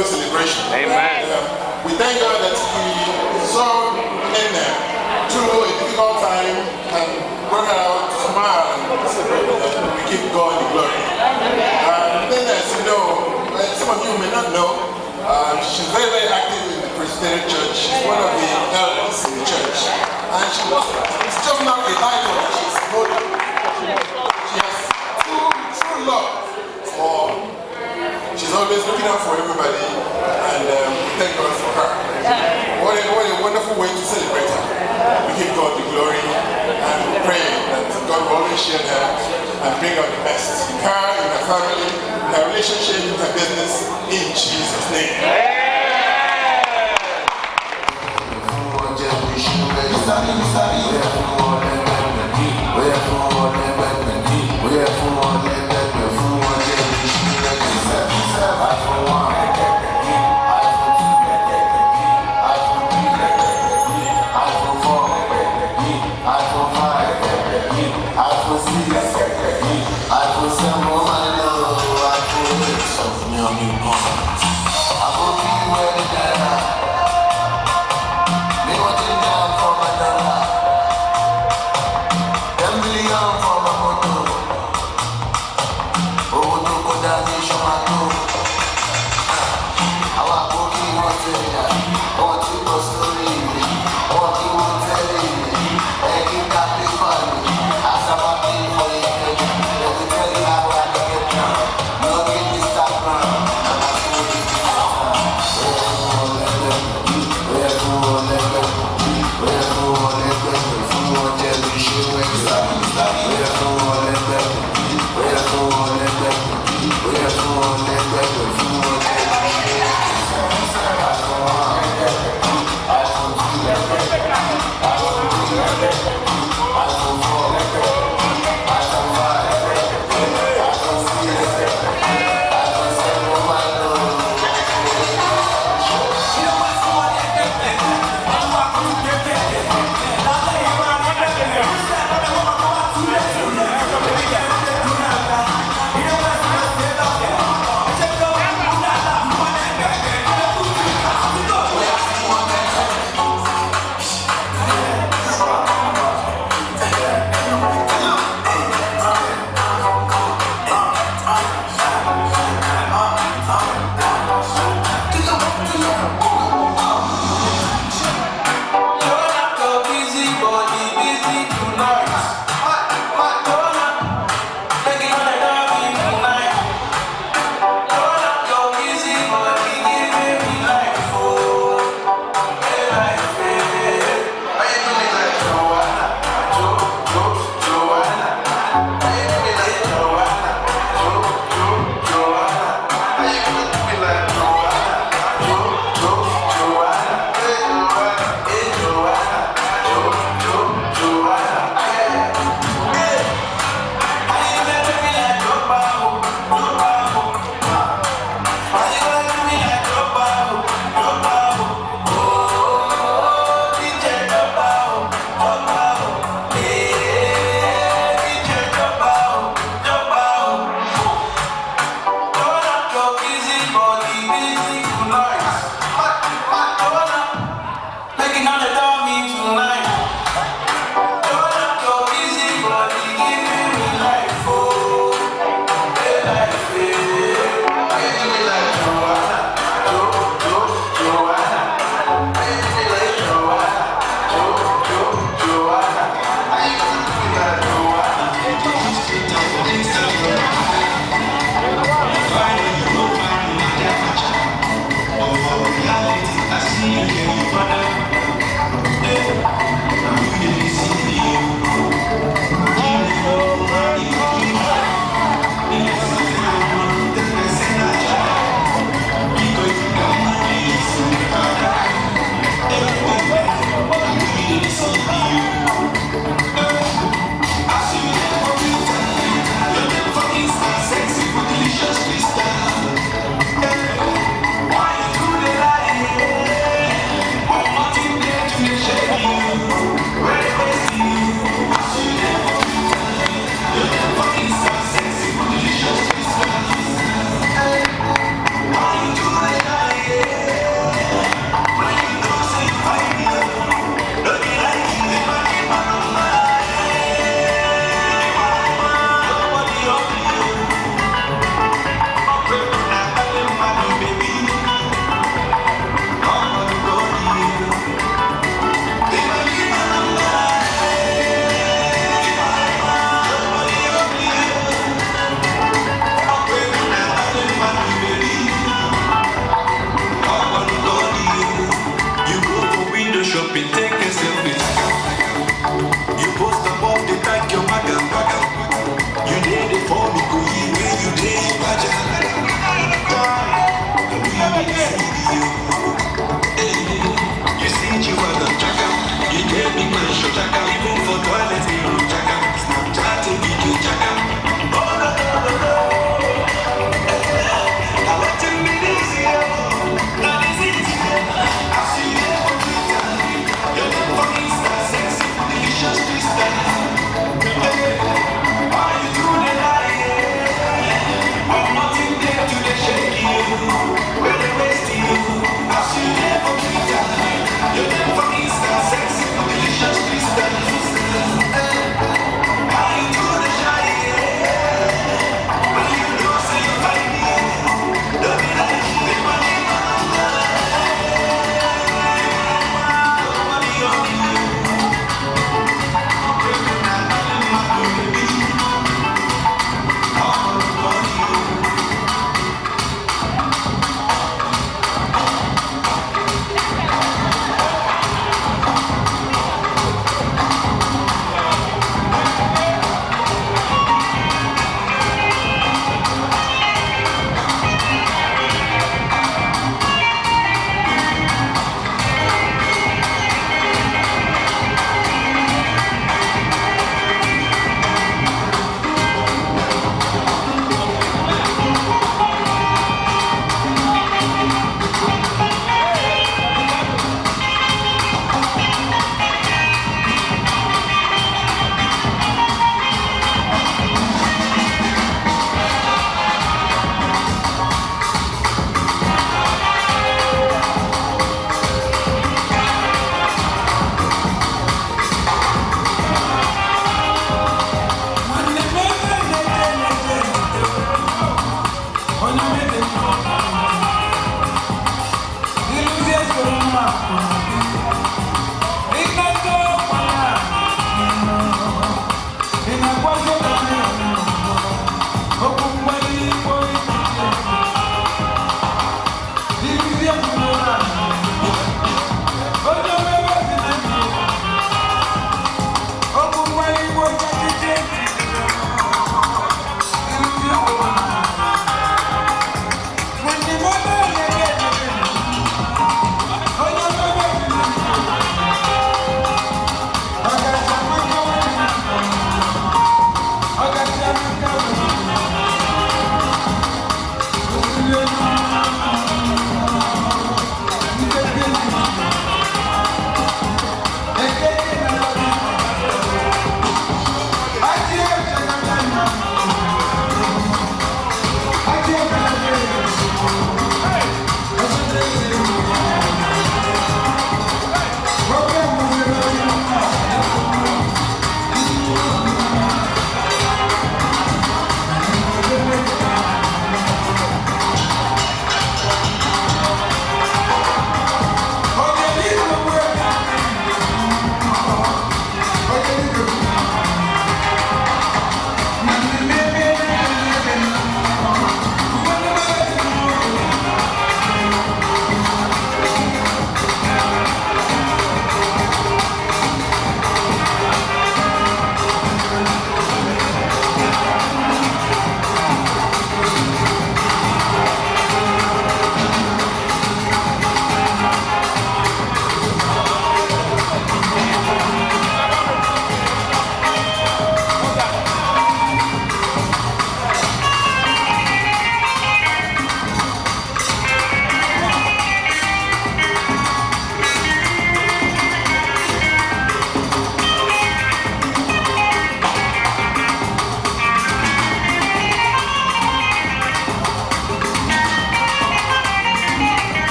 no celebration. Amen. We thank God that He saw in through a difficult time and brought her out to smile and celebrate, and we give God the glory. And then, as you know, some of you may not know, she's very, very active in the Presbyterian Church. She's one of the elders in the church. And it's just not a title, she's molded. She has true love for, she's always looking out for everybody, and we thank God for her. What a wonderful way to celebrate her. We give God the glory and pray that God will always share her and bring out the best in her, in her family, in her relationship, in her business, in Jesus' name.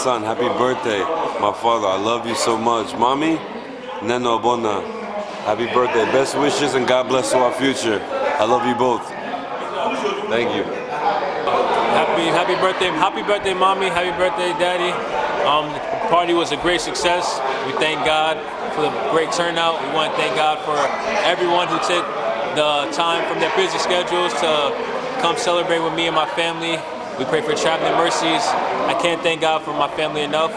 Son, happy birthday, my father. I love you so much. Mommy, Neno Ogbonna, happy birthday. Best wishes and God bless our future. I love you both. Thank you. Happy birthday, Mommy. Happy birthday, Daddy. The party was a great success. We thank God for the great turnout. We want to thank God for everyone who took the time from their busy schedules to come celebrate with me and my family. We pray for traveling mercies. I can't thank God for my family enough.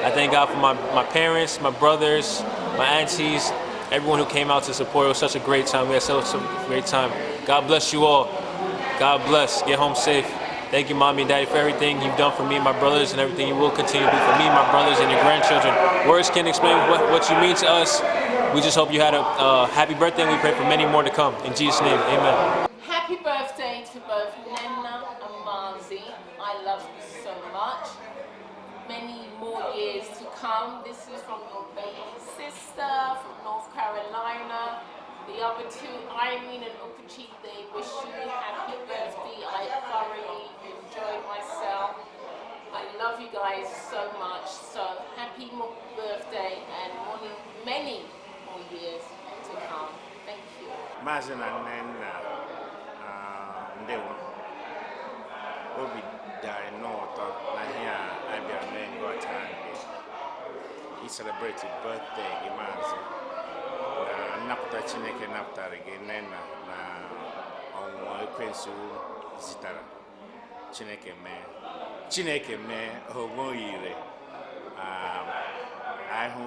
I thank God for my parents, my brothers, my aunties, everyone who came out to support. It was such a great time. We had such a great time. God bless you all. God bless. Get home safe. Thank you, Mommy and Daddy, for everything you've done for me and my brothers and everything you will continue to do for me, my brothers, and your grandchildren. Words can't explain what you mean to us. We just hope you had a happy birthday, and we pray for many more to come. In Jesus' name, amen. Happy birthday to both Nenna and Marzi. I love you so much. Many more years to come. This is from your baby sister from North Carolina. The other two, Irene and Okuchi, they wish you a happy birthday. I thoroughly enjoyed myself. I love you guys so much. So happy birthday and many more years to come. Thank you. Mazin and Nenna. Ndewo obi dari n'ụtọ na ihe a abịa mee ngọta ndị i celebrate birthday gị maazị na nnapụta Chineke napụtara gị Nenna na ọnwụnwa ekwensu zitara Chineke mee ogbo yire anyị hụ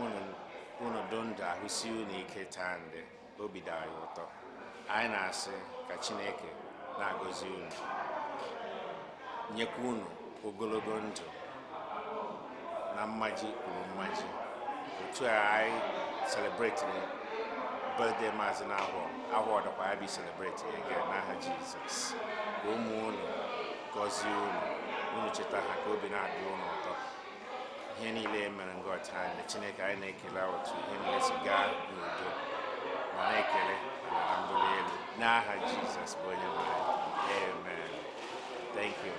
unu ndụ ahụsi unu ike taa ndị obi dari ụtọ anyị na-asị ka Chineke na-agọzi unu nyekwa unu ogologo ndụ na mmaji kwuru mmaji otu anyị celebrate birthday maazị na ahụ ọdọkwa ya bụ celebrate again n'aha Jizọs ka ụmụ unu gọzie unu cheta ha ka obi na-adị unu ụtọ ihe niile mere ngọta anyị Chineke anyị na-ekele otu ihe niile si gaa n'udo ma na-ekele na mbuli elu n'aha Jizọs bụ onye nwe anyị. Amen. Thank you.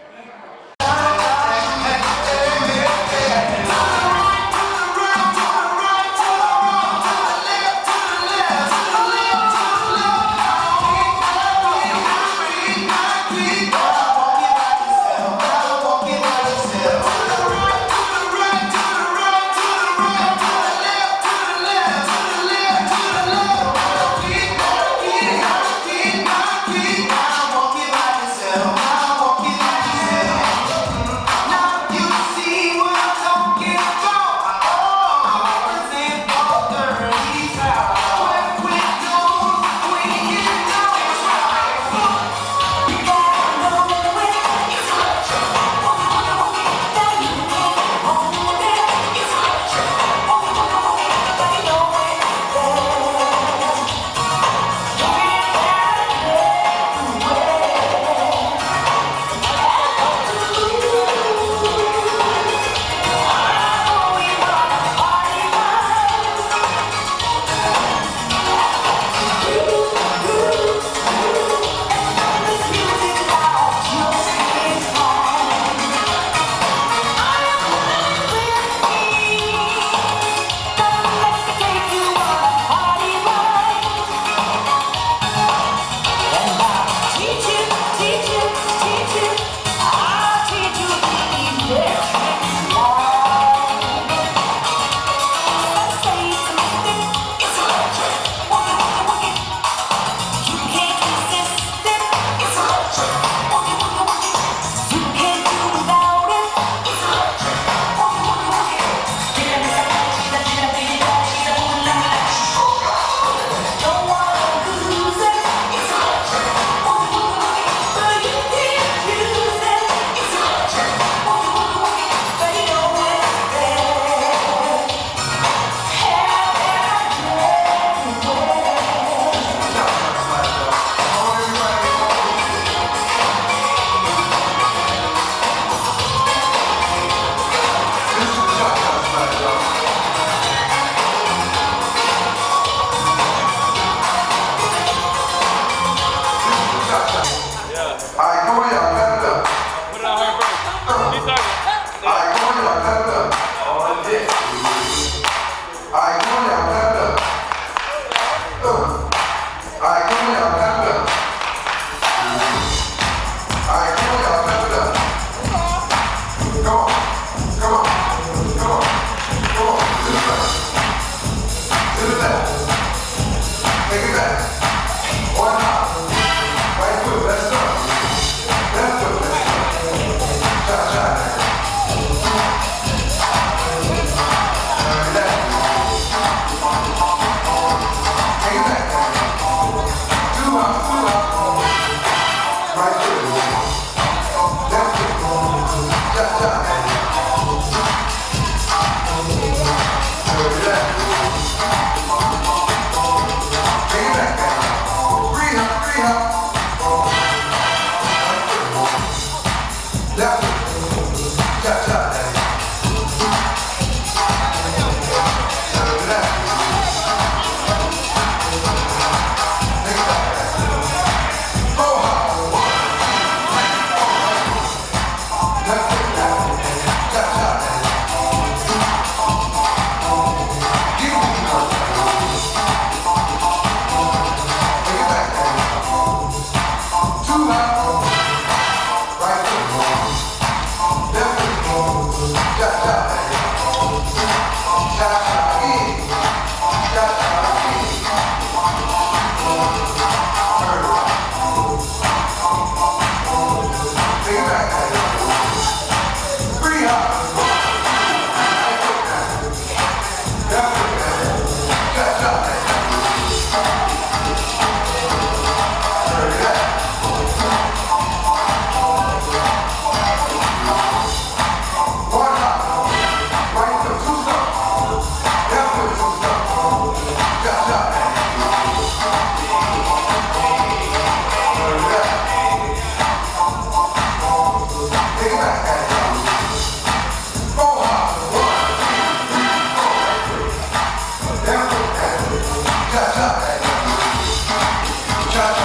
Cha-cha.